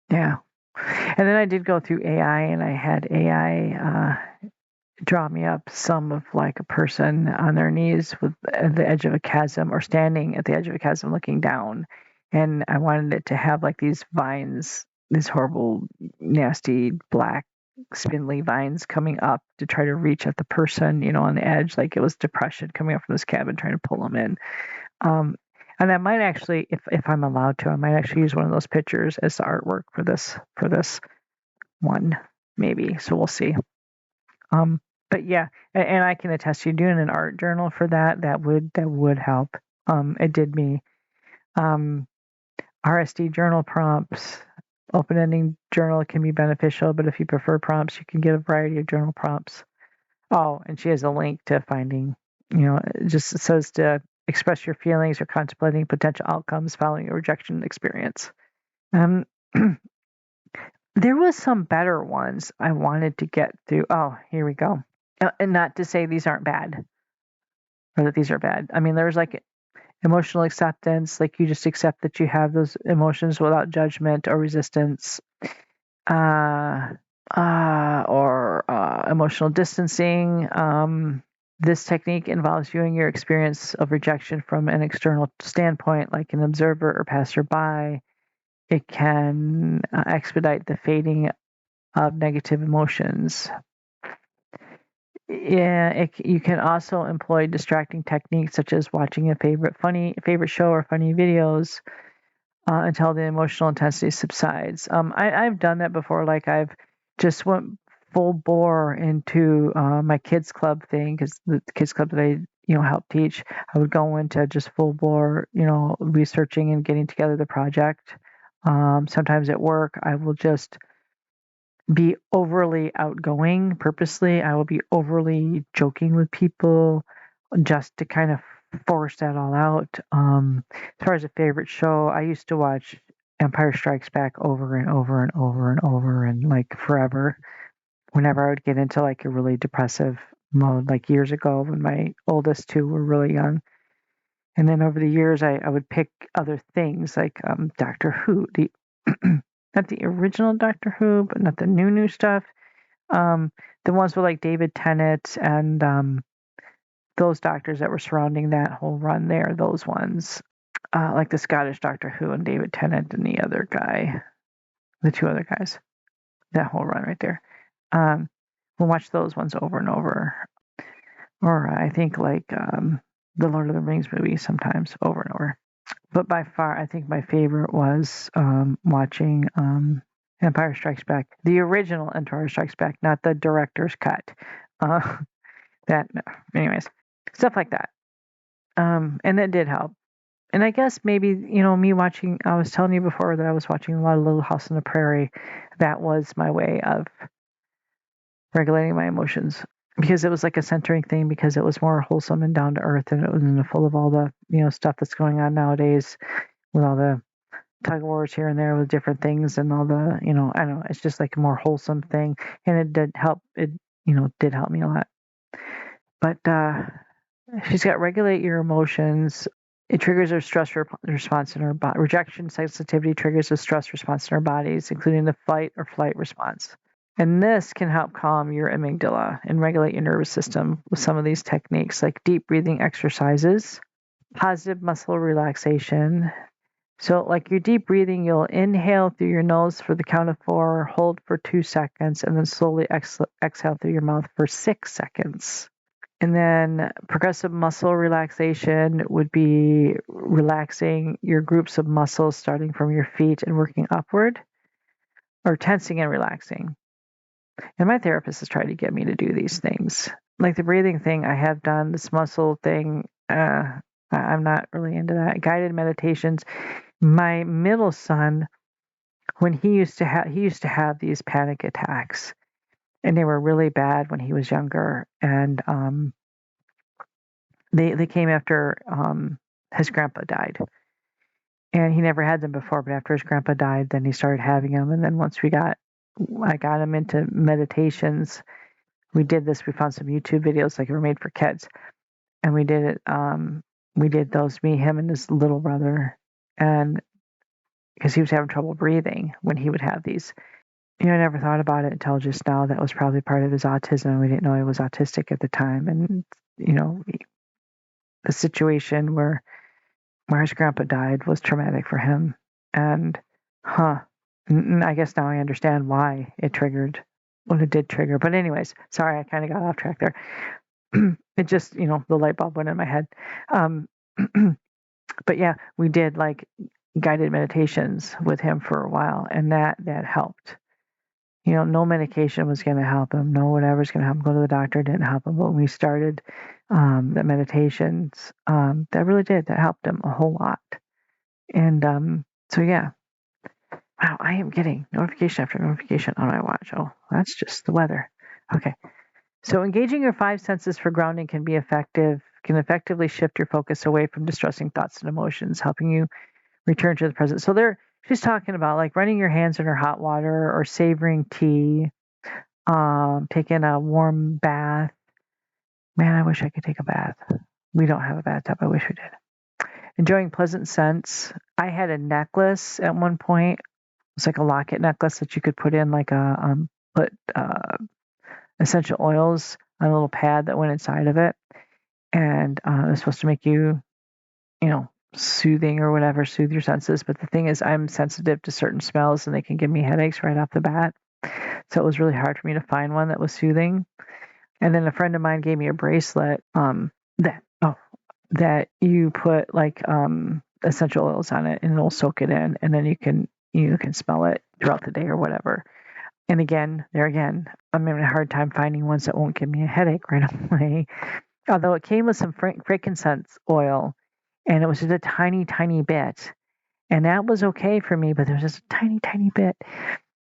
Yeah. And then I did go through AI, and I had AI draw me up some of like a person on their knees at the edge of a chasm, or standing at the edge of a chasm looking down. And I wanted it to have like these vines, these horrible, nasty, black, spindly vines coming up to try to reach at the person, on the edge, like it was depression coming up from this cabin trying to pull them in. And I might actually, if I'm allowed to, I might actually use one of those pictures as the artwork for this one, maybe. So we'll see. But yeah, and I can attest to you doing an art journal for that would help. It did me. RSD journal prompts, open-ending journal can be beneficial, but if you prefer prompts, you can get a variety of journal prompts. Oh, and she has a link to finding, it just says to express your feelings or contemplating potential outcomes following a rejection experience. There was some better ones I wanted to get through. Oh, here we go. And not to say these aren't bad, or that these are bad. I mean, there's like Emotional acceptance, like you just accept that you have those emotions without judgment or resistance. Or emotional distancing. This technique involves viewing your experience of rejection from an external standpoint, like an observer or passerby. It can expedite the fading of negative emotions. Yeah, you can also employ distracting techniques such as watching a favorite show or funny videos until the emotional intensity subsides. I've done that before. Like I've just went full bore into my kids club thing, because the kids club that I help teach, I would go into just full bore, researching and getting together the project. Sometimes at work, I will just be overly outgoing purposely. I will be overly joking with people just to kind of force that all out. As far as a favorite show, I used to watch Empire Strikes Back over and over and over and over and like forever. Whenever I would get into like a really depressive mode, like years ago when my oldest two were really young. And then over the years, I would pick other things like Doctor Who, not the original Doctor Who, but not the new stuff. The ones with like David Tennant and those doctors that were surrounding that whole run there, those ones, like the Scottish Doctor Who and David Tennant and the other guy, the two other guys, that whole run right there. We'll watch those ones over and over. Or I think like the Lord of the Rings movies sometimes over and over. But by far, I think my favorite was watching Empire Strikes Back, the original Empire Strikes Back, not the director's cut. Anyways, stuff like that. And that did help. And I guess maybe, me watching, I was telling you before that I was watching a lot of Little House on the Prairie. That was my way of regulating my emotions, because it was like a centering thing, because it was more wholesome and down to earth, and it wasn't full of all the, stuff that's going on nowadays with all the tug of wars here and there with different things and all the, I don't know, it's just like a more wholesome thing. And it did help. It, did help me a lot. But she's got regulate your emotions. It triggers a stress response in our body. Rejection sensitivity triggers a stress response in our bodies, including the fight or flight response. And this can help calm your amygdala and regulate your nervous system with some of these techniques, like deep breathing exercises, positive muscle relaxation. So, like your deep breathing, you'll inhale through your nose for the count of 4, hold for 2 seconds, and then slowly exhale through your mouth for 6 seconds. And then progressive muscle relaxation would be relaxing your groups of muscles starting from your feet and working upward, or tensing and relaxing. And my therapist has tried to get me to do these things. Like the breathing thing, I have done. This muscle thing, I'm not really into that. Guided meditations. My middle son, when he used to have these panic attacks, and they were really bad when he was younger. And they came after his grandpa died. And he never had them before, but after his grandpa died, then he started having them. And then once I got him into meditations, we did this. We found some YouTube videos like they were made for kids. And we did it. We did those, me, him, and his little brother. And because he was having trouble breathing when he would have these. I never thought about it until just now. That was probably part of his autism. We didn't know he was autistic at the time. And, the situation where his grandpa died was traumatic for him. And, I guess now I understand why it triggered what it did trigger. But anyways, sorry, I kind of got off track there. It just, the light bulb went in my head. But yeah, we did like guided meditations with him for a while, and that helped. No medication was going to help him. No whatever's going to help him. Go to the doctor didn't help him. But when we started the meditations, that really did. That helped him a whole lot. And so yeah. Wow, I am getting notification after notification on my watch. Oh, that's just the weather. Okay. So engaging your 5 senses for grounding can effectively shift your focus away from distressing thoughts and emotions, helping you return to the present. So she's talking about like running your hands under hot water or savoring tea, taking a warm bath. Man, I wish I could take a bath. We don't have a bathtub. I wish we did. enjoying pleasant scents. I had a necklace at one point. It was like a locket necklace that you could put in like put essential oils on a little pad that went inside of it. And it was supposed to make you, soothing or whatever, soothe your senses. But the thing is, I'm sensitive to certain smells and they can give me headaches right off the bat. So it was really hard for me to find one that was soothing. And then a friend of mine gave me a bracelet that you put like essential oils on it and it'll soak it in, and then you can smell it throughout the day or whatever. And again, I'm having a hard time finding ones that won't give me a headache right away. Although it came with some frankincense oil, and it was just a tiny, tiny bit. And that was okay for me, but there was just a tiny, tiny bit.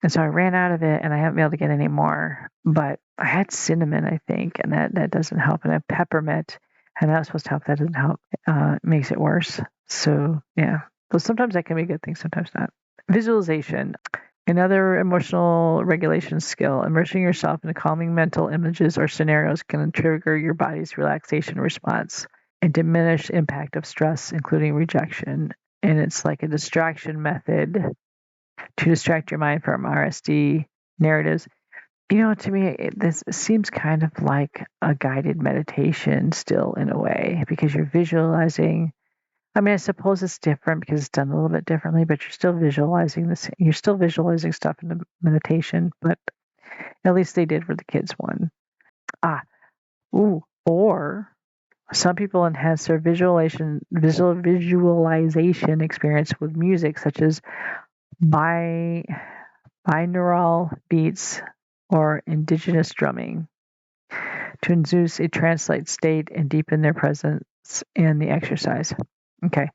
And so I ran out of it, and I haven't been able to get any more. But I had cinnamon, I think, and that doesn't help. And I have peppermint, and that's supposed to help. That doesn't help. It makes it worse. So, yeah. So sometimes that can be a good thing, sometimes not. Visualization. Another emotional regulation skill. Immersing yourself in calming mental images or scenarios can trigger your body's relaxation response and diminish impact of stress, including rejection. And it's like a distraction method to distract your mind from RSD narratives. To me, this seems kind of like a guided meditation still in a way, because you're visualizing. I mean, I suppose it's different because it's done a little bit differently, but you're still visualizing this. You're still visualizing stuff in the meditation, but at least they did for the kids one. Or some people enhance their visualization experience with music, such as binaural beats or indigenous drumming, to induce a trance-like state and deepen their presence in the exercise. Okay,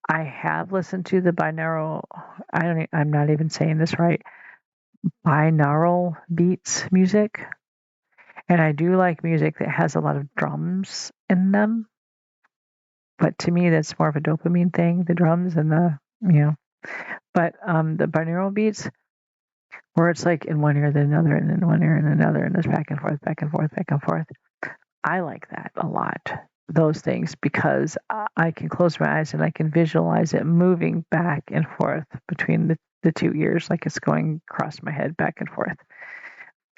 I have listened to the binaural. I'm not even saying this right. Binaural beats music, and I do like music that has a lot of drums in them. But to me, that's more of a dopamine thing. The drums and But the binaural beats, where it's like in one ear, then another, and then one ear, and another, and it's back and forth, back and forth, back and forth. I like that a lot, those things, because I can close my eyes and I can visualize it moving back and forth between the two ears, like it's going across my head back and forth.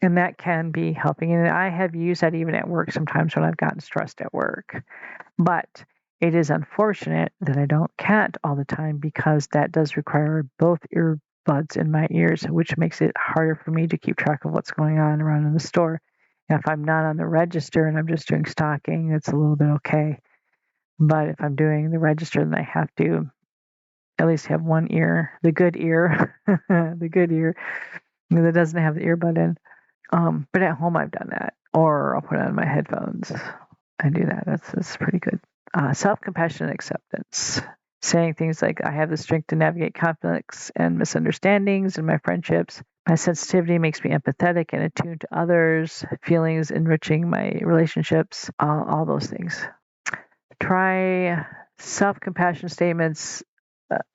And that can be helping. And I have used that even at work sometimes when I've gotten stressed at work. But it is unfortunate that I can't all the time, because that does require both earbuds in my ears, which makes it harder for me to keep track of what's going on around in the store. And if I'm not on the register and I'm just doing stocking, it's a little bit okay. But if I'm doing the register, then I have to at least have one ear, the good ear, the good ear that doesn't have the earbud in. But at home, I've done that, or I'll put it on my headphones. I do that. That's pretty good. Self-compassion and acceptance. Saying things like, I have the strength to navigate conflicts and misunderstandings in my friendships. My sensitivity makes me empathetic and attuned to others. Feelings enriching my relationships. All those things. Try self-compassion statements.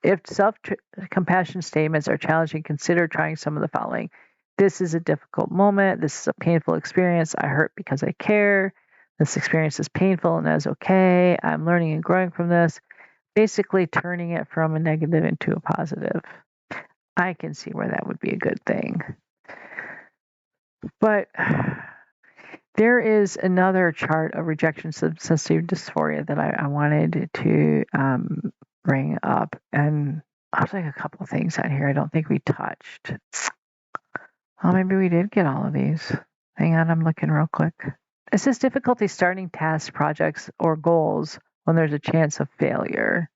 If self-compassion statements are challenging, consider trying some of the following. This is a difficult moment. This is a painful experience. I hurt because I care. This experience is painful and that's okay. I'm learning and growing from this. Basically turning it from a negative into a positive. I can see where that would be a good thing. But there is another chart of rejection sensitive dysphoria that I wanted to bring up. And I'll take a couple of things on here I don't think we touched. Oh, maybe we did get all of these. Hang on, I'm looking real quick. It says difficulty starting tasks, projects, or goals when there's a chance of failure.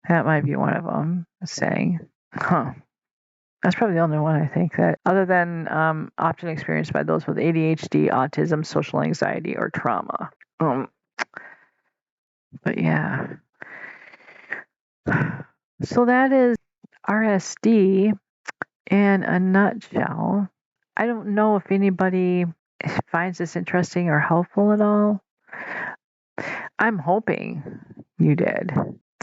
That might be one of them. Saying, that's probably the only one I think that, other than often experienced by those with ADHD, autism, social anxiety, or trauma. But yeah. So that is RSD in a nutshell. I don't know if anybody finds this interesting or helpful at all. I'm hoping you did.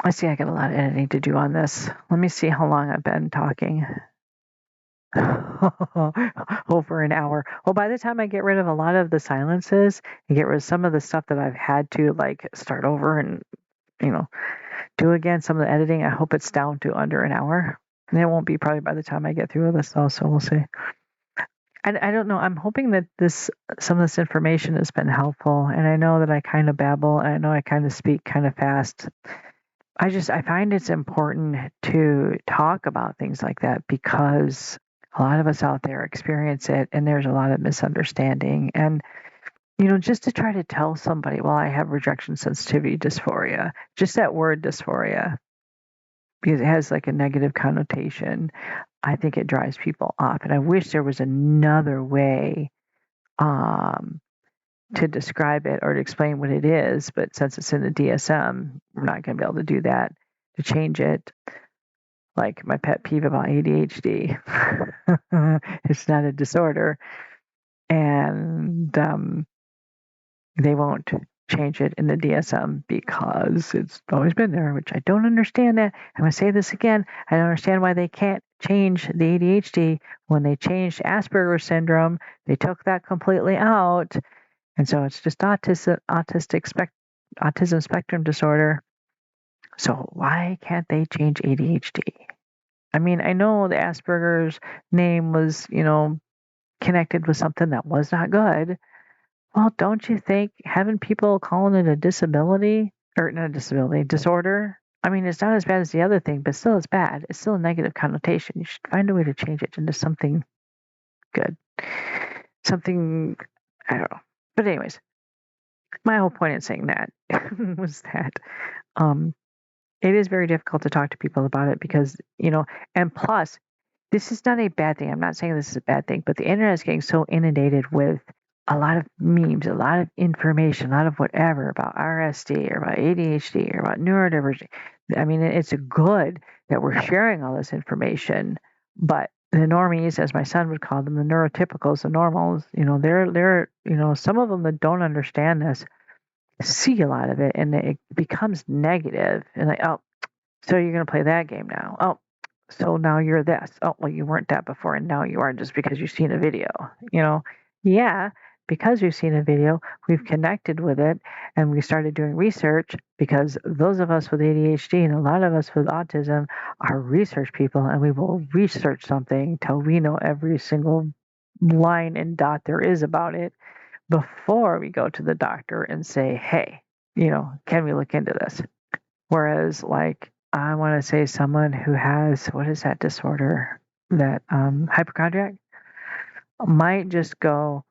I see I got a lot of editing to do on this. Let me see how long I've been talking. Over an hour. Well, by the time I get rid of a lot of the silences and get rid of some of the stuff that I've had to like start over and, do again some of the editing. I hope it's down to under an hour. And it won't be probably by the time I get through this, though, so we'll see. I don't know. I'm hoping that some of this information has been helpful. And I know that I kind of babble, and I know I kind of speak kind of fast. I find it's important to talk about things like that because a lot of us out there experience it, and there's a lot of misunderstanding. And, just to try to tell somebody, well, I have rejection sensitivity dysphoria, just that word dysphoria, because it has like a negative connotation, I think it drives people off. And I wish there was another way to describe it or to explain what it is. But since it's in the DSM, we're not going to be able to do that to change it. Like my pet peeve about ADHD, it's not a disorder. And they won't change it in the DSM because it's always been there, which I don't understand that. I'm going to say this again. I don't understand why they can't change the ADHD. When they changed Asperger's syndrome, they took that completely out. And so it's just autism spectrum disorder. So why can't they change ADHD? I mean, I know the Asperger's name was, connected with something that was not good. Well, don't you think having people calling it a disability, or not a disability, disorder? I mean, it's not as bad as the other thing, but still it's bad. It's still a negative connotation. You should find a way to change it into something good. Something, I don't know. But anyways, my whole point in saying that was that it is very difficult to talk to people about it because, and plus, this is not a bad thing. I'm not saying this is a bad thing, but the internet is getting so inundated with a lot of memes, a lot of information, a lot of whatever about RSD or about ADHD or about neurodivergent. I mean, it's good that we're sharing all this information, but the normies, as my son would call them, the neurotypicals, the normals, they're some of them that don't understand this see a lot of it and it becomes negative and like, oh, so you're going to play that game now. Oh, so now you're this. Oh, well, you weren't that before and now you are just because you've seen a video, Yeah, because we've seen a video, we've connected with it and we started doing research because those of us with ADHD and a lot of us with autism are research people and we will research something till we know every single line and dot there is about it before we go to the doctor and say, hey, can we look into this? Whereas, like, I want to say someone who has, what is that disorder? That hypochondriac might just go,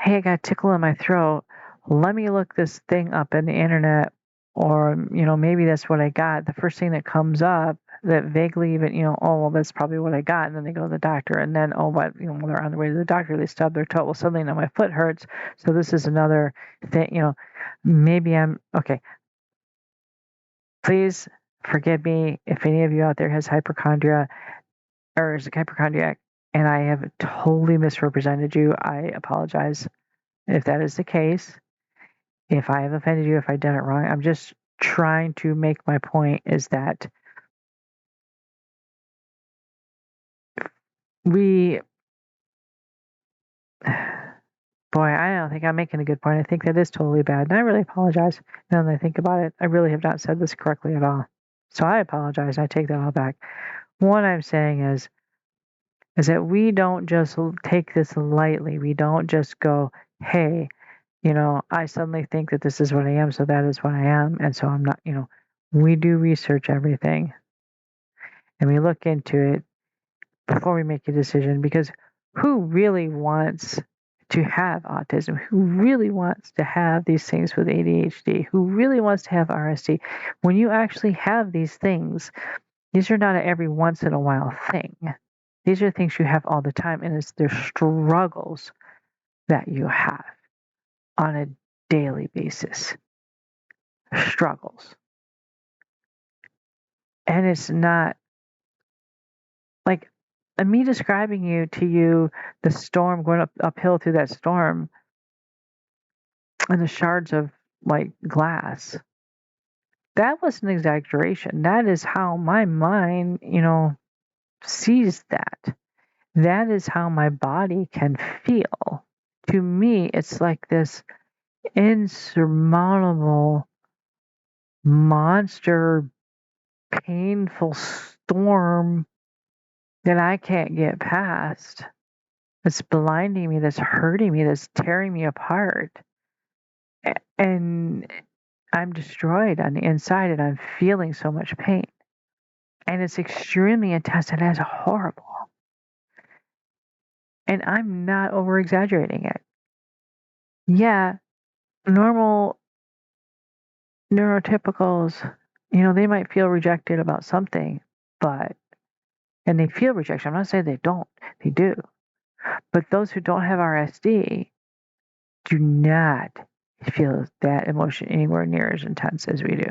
hey, I got a tickle in my throat. Let me look this thing up in the internet. Or, maybe that's what I got. The first thing that comes up that vaguely even, oh, well, that's probably what I got. And then they go to the doctor. And then, oh, but, when they're on the way to the doctor, they stub their toe. Well, suddenly now my foot hurts. So this is another thing, maybe I'm, okay. Please forgive me if any of you out there has hypochondria or is a hypochondriac and I have totally misrepresented you. I apologize if that is the case. If I have offended you, if I've done it wrong, I'm just trying to make my point is that boy, I don't think I'm making a good point. I think that is totally bad. And I really apologize. Now that I think about it, I really have not said this correctly at all. So I apologize. I take that all back. What I'm saying is that we don't just take this lightly. We don't just go, hey, I suddenly think that this is what I am, so that is what I am. And so I'm not, we do research everything and we look into it before we make a decision because who really wants to have autism? Who really wants to have these things with ADHD? Who really wants to have RSD? When you actually have these things, these are not an every once in a while thing. These are things you have all the time, and it's their struggles that you have on a daily basis. Struggles. And it's not like me describing to you the storm going uphill through that storm and the shards of like glass. That was an exaggeration. That is how my mind, sees that. That is how my body can feel. To me, it's like this insurmountable monster, painful storm that I can't get past. That's blinding me, that's hurting me, that's tearing me apart. And I'm destroyed on the inside and I'm feeling so much pain. And it's extremely intense and it's horrible. And I'm not over exaggerating it. Yeah, normal neurotypicals, they might feel rejected about something, and they feel rejection. I'm not saying they don't, they do. But those who don't have RSD do not feel that emotion anywhere near as intense as we do.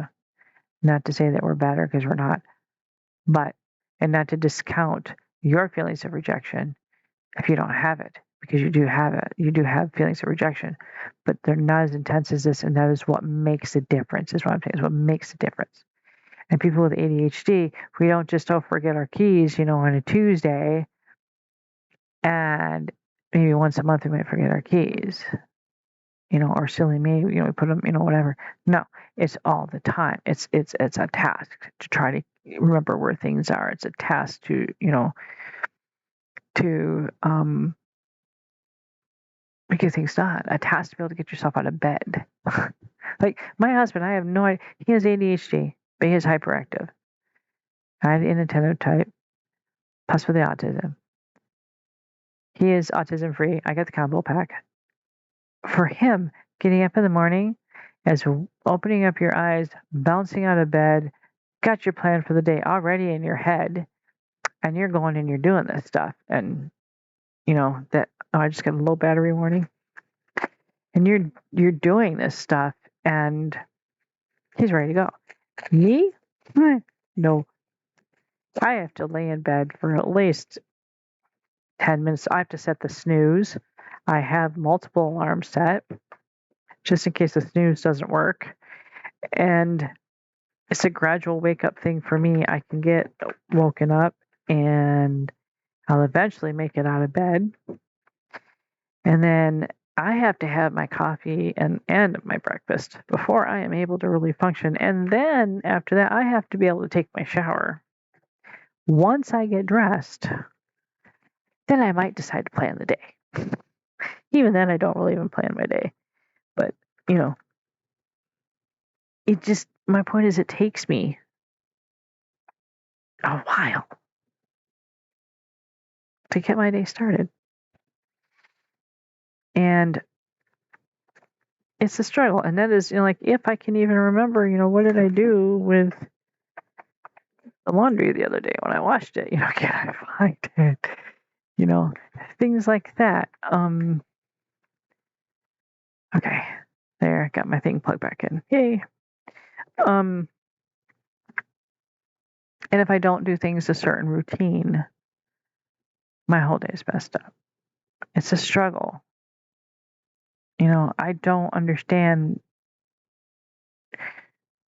Not to say that we're better, because we're not, and not to discount your feelings of rejection if you don't have it, because you do have it. You do have feelings of rejection, but they're not as intense as this, and that is what makes a difference, is what I'm saying, is what makes a difference. And people with ADHD, we don't just forget our keys, on a Tuesday, and maybe once a month we might forget our keys, or silly me, we put them, whatever. No, it's all the time. It's a task to try to remember where things are. It's a task to, to get things done. A task to be able to get yourself out of bed. Like my husband, I have no idea. He has ADHD, but he is hyperactive. I have the inattentive type, plus with the autism. He is autism free. I got the combo pack. For him, getting up in the morning is opening up your eyes, bouncing out of bed, got your plan for the day already in your head, and you're going and you're doing this stuff. And I just got a low battery warning. And you're doing this stuff, and he's ready to go. Me? No. I have to lay in bed for at least 10 minutes. I have to set the snooze. I have multiple alarms set just in case the snooze doesn't work. And it's a gradual wake up thing for me. I can get woken up and I'll eventually make it out of bed. And then I have to have my coffee and my breakfast before I am able to really function. And then after that, I have to be able to take my shower. Once I get dressed, then I might decide to plan the day. Even then, I don't really even plan my day. But, my point is, it takes me a while to get my day started. And it's a struggle. And that is, if I can even remember, what did I do with the laundry the other day when I washed it? Can I find it? Things like that. Okay, there, got my thing plugged back in. Yay. And if I don't do things a certain routine, my whole day is messed up. It's a struggle. I don't understand,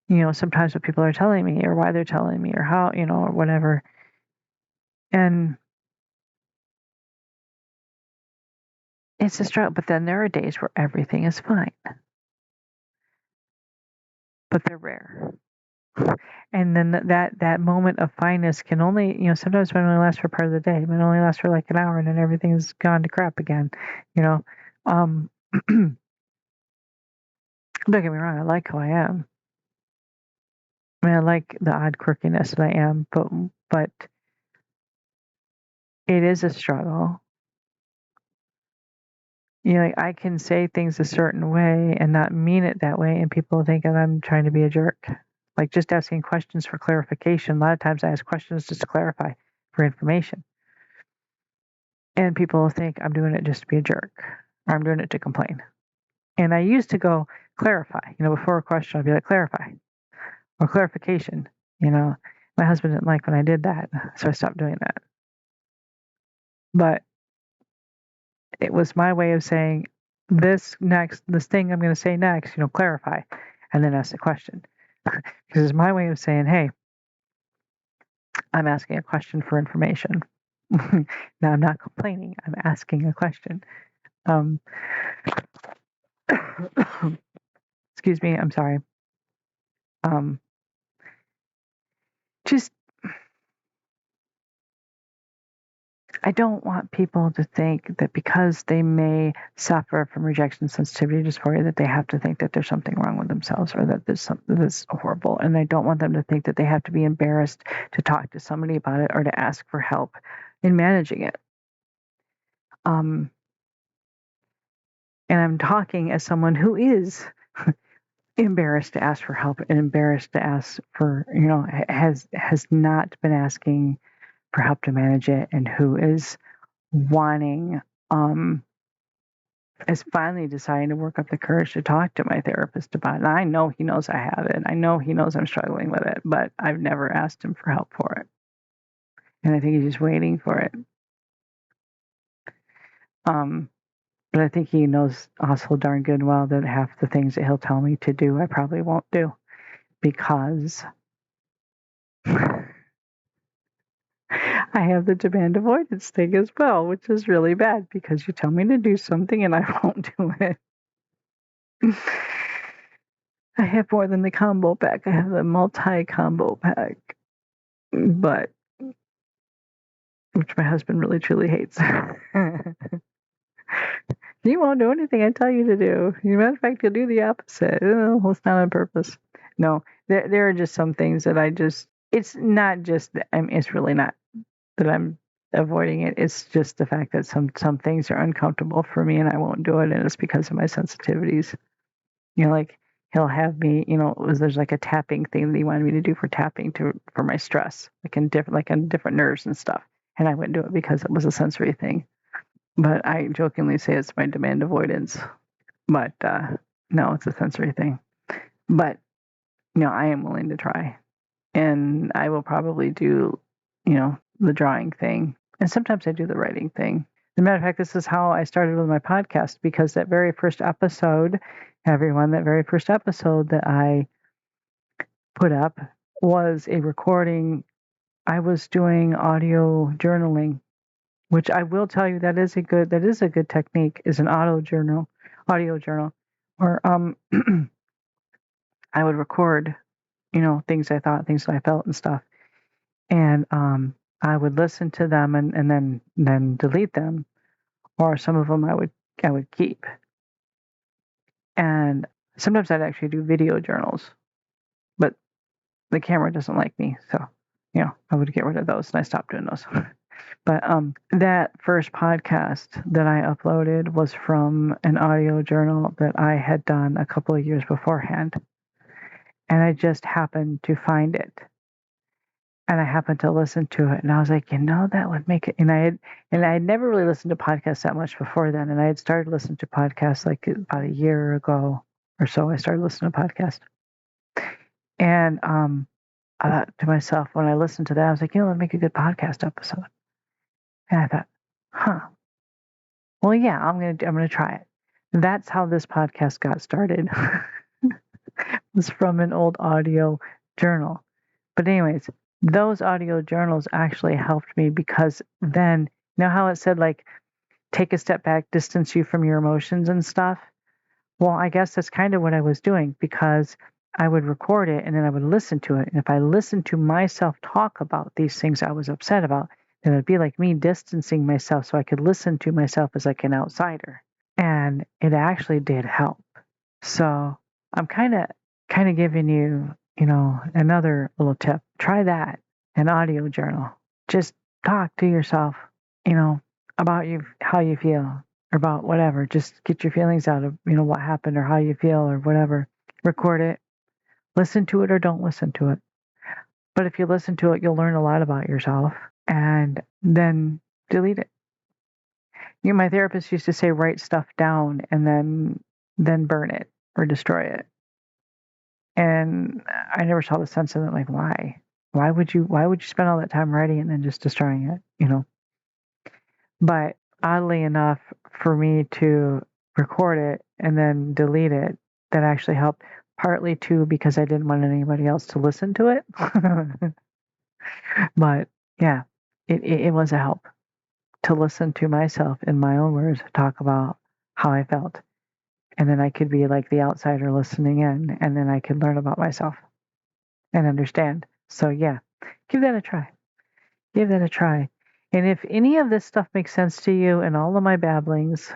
sometimes what people are telling me or why they're telling me or how, or whatever. And it's a struggle. But then there are days where everything is fine. But they're rare. And then that moment of fineness can only, sometimes it only lasts for part of the day. It might only last for like an hour and then everything's gone to crap again. Don't get me wrong, I like who I am. I mean, I like the odd quirkiness that I am, but it is a struggle. I can say things a certain way and not mean it that way, and people think that I'm trying to be a jerk. Like just asking questions for clarification. A lot of times I ask questions just to clarify for information. And people think I'm doing it just to be a jerk, or I'm doing it to complain. And I used to go clarify, before a question, I'd be like, clarify or clarification. My husband didn't like when I did that, so I stopped doing that. But it was my way of saying this thing I'm going to say next, clarify, and then ask the question. Because it's my way of saying, hey, I'm asking a question for information. Now, I'm not complaining. I'm asking a question. Excuse me. I'm sorry. Just, I don't want people to think that because they may suffer from rejection sensitivity dysphoria that they have to think that there's something wrong with themselves or that there's something that's horrible. And I don't want them to think that they have to be embarrassed to talk to somebody about it or to ask for help in managing it. And I'm talking as someone who is embarrassed to ask for help and embarrassed to ask for, has not been asking for help to manage it, and who is wanting, is finally deciding to work up the courage to talk to my therapist about it. And I know he knows I have it. I know he knows I'm struggling with it, but I've never asked him for help for it. And I think he's just waiting for it. But I think he knows also darn good well that half the things that he'll tell me to do, I probably won't do because I have the demand avoidance thing as well, which is really bad because you tell me to do something and I won't do it. I have more than the combo pack. I have the multi-combo pack, but which my husband really truly hates. You won't do anything I tell you to do. As a matter of fact, you'll do the opposite. Oh, it's not on purpose. No, there are just some things that it's not just, it's really not that I'm avoiding it. It's just the fact that some things are uncomfortable for me and I won't do it. And it's because of my sensitivities. Like he'll have me, there's like a tapping thing that he wanted me to do for tapping for my stress, on different nerves and stuff. And I wouldn't do it because it was a sensory thing. But I jokingly say it's my demand avoidance. But no, it's a sensory thing. But I am willing to try. And I will probably do, the drawing thing. And sometimes I do the writing thing. As a matter of fact, this is how I started with my podcast, because that very first episode that I put up was a recording. I was doing audio journaling, which I will tell you that is a good technique, is an audio journal, where I would record, things I thought, things that I felt and stuff. And I would listen to them and then delete them, or some of them I would keep. And sometimes I'd actually do video journals, but the camera doesn't like me, so I would get rid of those, and I stopped doing those. But that first podcast that I uploaded was from an audio journal that I had done a couple of years beforehand, and I just happened to find it. And I happened to listen to it, and I was like, that would make it. And I had never really listened to podcasts that much before then, and I had started listening to podcasts like about a year ago or so. I started listening to podcasts, and I thought to myself when I listened to that, I was like, it'd make a good podcast episode. And I thought, well, yeah, I'm gonna try it. And that's how this podcast got started. It was from an old audio journal. But anyways, those audio journals actually helped me, because then, how it said, like, take a step back, distance you from your emotions and stuff? Well, I guess that's kind of what I was doing, because I would record it and then I would listen to it. And if I listened to myself talk about these things I was upset about, then it'd be like me distancing myself so I could listen to myself as like an outsider. And it actually did help. So I'm kind of giving you, another little tip. Try that, an audio journal. Just talk to yourself, about how you feel, or about whatever. Just get your feelings out of, what happened or how you feel or whatever. Record it. Listen to it or don't listen to it. But if you listen to it, you'll learn a lot about yourself, and then delete it. My therapist used to say, write stuff down and then burn it or destroy it. And I never saw the sense in it. Like, why? Why would you spend all that time writing it and then just destroying it? But oddly enough, for me to record it and then delete it, that actually helped. Partly too because I didn't want anybody else to listen to it. But yeah, it was a help to listen to myself in my own words, talk about how I felt. And then I could be like the outsider listening in, and then I could learn about myself. and understand. So yeah, give that a try. Give that a try. And if any of this stuff makes sense to you and all of my babblings,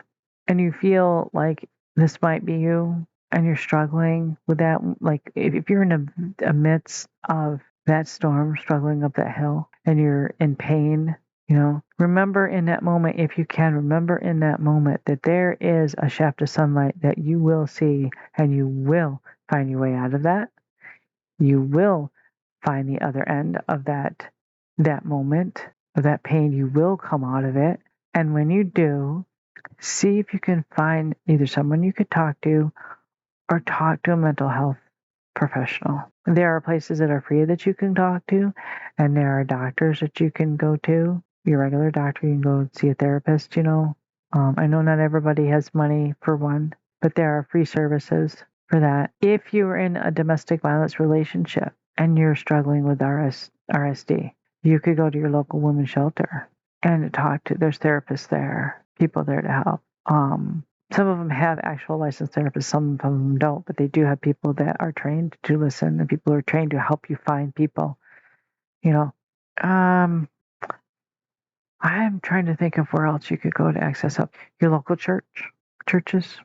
and you feel like this might be you and you're struggling with that, like if you're in a midst of that storm, struggling up that hill, and you're in pain, remember in that moment, if you can, remember in that moment that there is a shaft of sunlight that you will see, and you will find your way out of that. You will find the other end of that moment of that pain. You will come out of it. And when you do, see if you can find either someone you could talk to or talk to a mental health professional. There are places that are free that you can talk to, and there are doctors that you can go to. Your regular doctor, you can go see a therapist, I know not everybody has money for one, but there are free services for that. If you're in a domestic violence relationship and you're struggling with RSD, you could go to your local women's shelter and talk to, there's therapists there, people there to help. Some of them have actual licensed therapists, some of them don't, but they do have people that are trained to listen, and people who are trained to help you find people. Um, I'm trying to think of where else you could go to access help. Your local churches.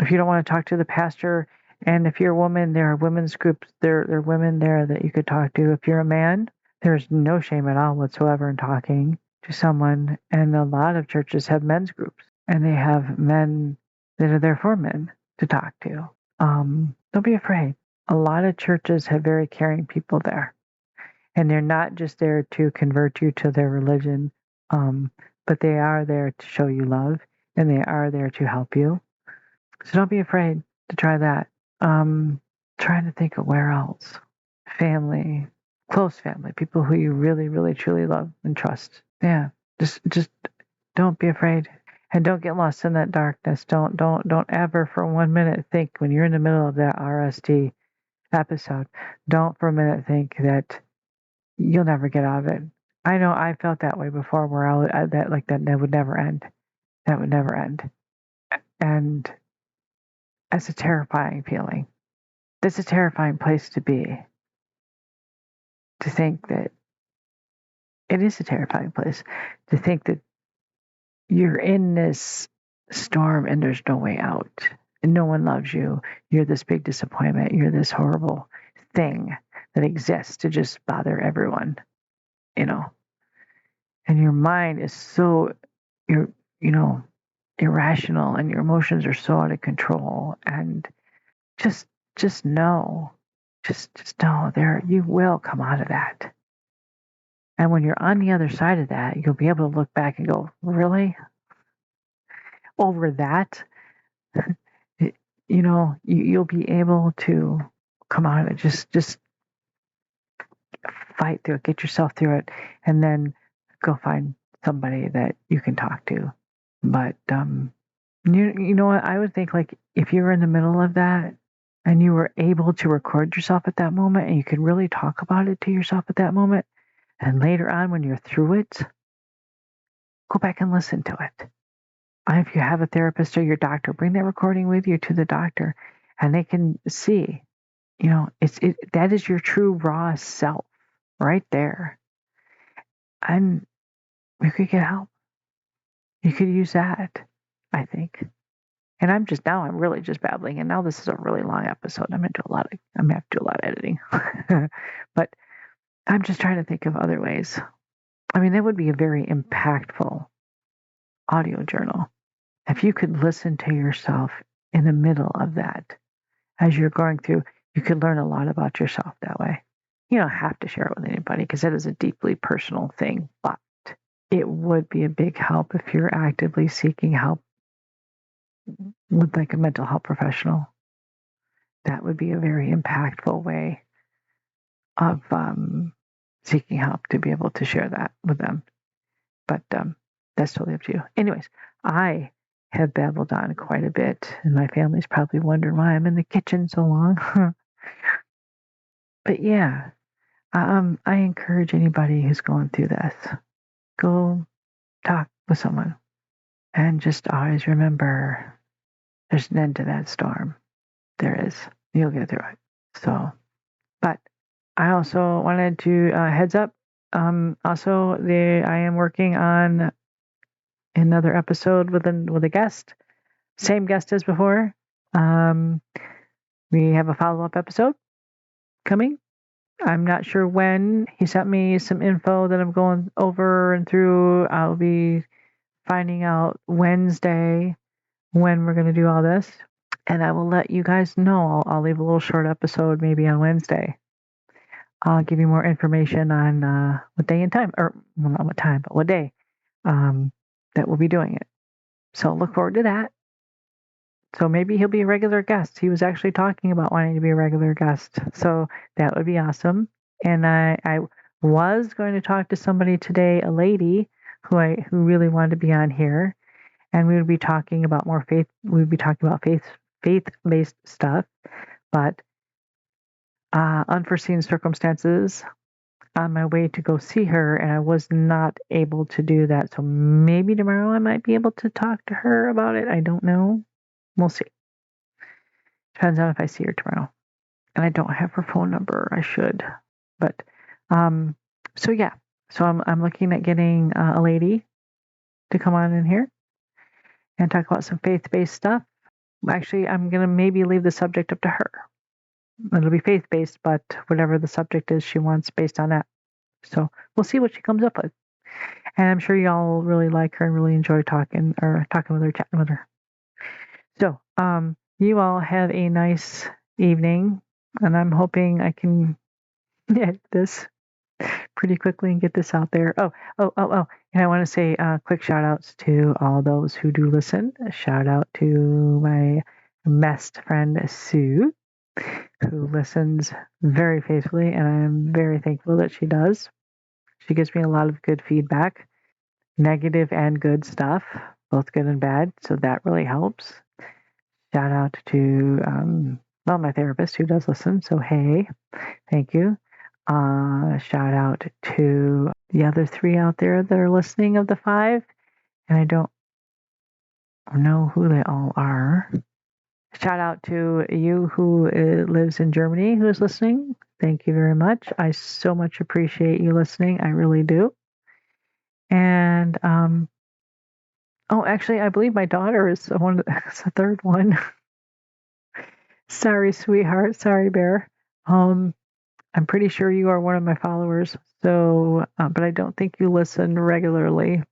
If you don't want to talk to the pastor, and if you're a woman, there are women's groups. There are women there that you could talk to. If you're a man, there's no shame at all whatsoever in talking to someone. And a lot of churches have men's groups, and they have men that are there for men to talk to. Don't be afraid. A lot of churches have very caring people there, and they're not just there to convert you to their religion, but they are there to show you love, and they are there to help you. So don't be afraid to try that. Trying to think of where else. Family, close family, people who you really, really, truly love and trust. Yeah, just don't be afraid, and don't get lost in that darkness. Don't ever for 1 minute think when you're in the middle of that RSD episode. Don't for a minute think that you'll never get out of it. I know I felt that way before, where that would never end. That would never end, and that's a terrifying feeling. That's a terrifying place to be. To think that it is a terrifying place. To think that you're in this storm and there's no way out. And no one loves you. You're this big disappointment. You're this horrible thing that exists to just bother everyone, And your mind is so, irrational, and your emotions are so out of control. And just know, just know you will come out of that. And when you're on the other side of that, you'll be able to look back and go, really? Over that? You'll be able to come out of it. Just fight through it, get yourself through it, and then go find somebody that you can talk to. But you know what? I would think, like, if you were in the middle of that and you were able to record yourself at that moment, and you could really talk about it to yourself at that moment, and later on when you're through it, go back and listen to it. And if you have a therapist or your doctor, bring that recording with you to the doctor, and they can see, that is your true raw self right there. And you could get help. You could use that, I think. And I'm really just babbling, and now this is a really long episode. I'm gonna have to do a lot of editing. But I'm just trying to think of other ways. I mean, that would be a very impactful audio journal. If you could listen to yourself in the middle of that as you're going through, you could learn a lot about yourself that way. You don't have to share it with anybody, because that is a deeply personal thing, but it would be a big help if you're actively seeking help with, like, a mental health professional. That would be a very impactful way of seeking help, to be able to share that with them. But that's totally up to you. Anyways, I have babbled on quite a bit, and my family's probably wondering why I'm in the kitchen so long. But yeah, I encourage anybody who's going through this, go talk with someone, and just always remember, there's an end to that storm. There is. You'll get through it. So, but I also wanted to heads up. Also, I am working on another episode with a guest, same guest as before. Um, we have a follow up episode coming. I'm not sure when. He sent me some info that I'm going over and through. I'll be finding out Wednesday when we're going to do all this, and I will let you guys know. I'll leave a little short episode maybe on Wednesday. I'll give you more information on what day and time, or well, not what time, but what day that we'll be doing it. So look forward to that. So maybe he'll be a regular guest. He was actually talking about wanting to be a regular guest. So that would be awesome. And I was going to talk to somebody today, a lady who really wanted to be on here, and we would be talking about more faith. We would be talking about faith-based stuff, but unforeseen circumstances on my way to go see her, and I was not able to do that. So maybe tomorrow I might be able to talk to her about it. I don't know. We'll see. Depends on if I see her tomorrow. And I don't have her phone number. I should. But so yeah. So I'm looking at getting a lady to come on in here and talk about some faith-based stuff. Actually, I'm gonna maybe leave the subject up to her. It'll be faith-based, but whatever the subject is she wants based on that. So we'll see what she comes up with. And I'm sure y'all really like her and really enjoy talking with her, chatting with her. So you all have a nice evening, and I'm hoping I can edit this pretty quickly and get this out there. Oh. And I want to say quick shout outs to all those who do listen. A shout out to my best friend, Sue, who listens very faithfully, and I'm very thankful that she does. She gives me a lot of good feedback, negative and good stuff, both good and bad. So that really helps. Shout out to, my therapist who does listen. So, hey, thank you. Shout out to the other 3 out there that are listening of the 5. And I don't know who they all are. Shout out to you who lives in Germany who is listening. Thank you very much. I so much appreciate you listening. I really do. And, actually, I believe my daughter is the 3rd one. Sorry, sweetheart. Sorry, Bear. I'm pretty sure you are one of my followers. So, but I don't think you listen regularly.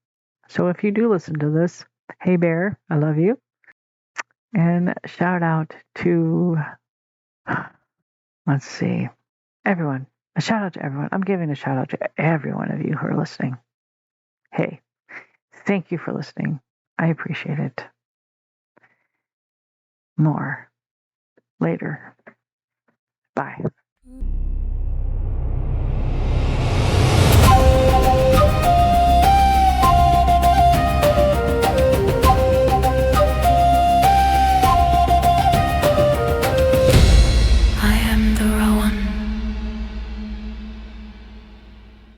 So if you do listen to this, hey Bear, I love you. And shout out to, let's see, everyone. A shout out to everyone. I'm giving a shout out to every one of you who are listening. Hey, thank you for listening. I appreciate it. More later. Bye.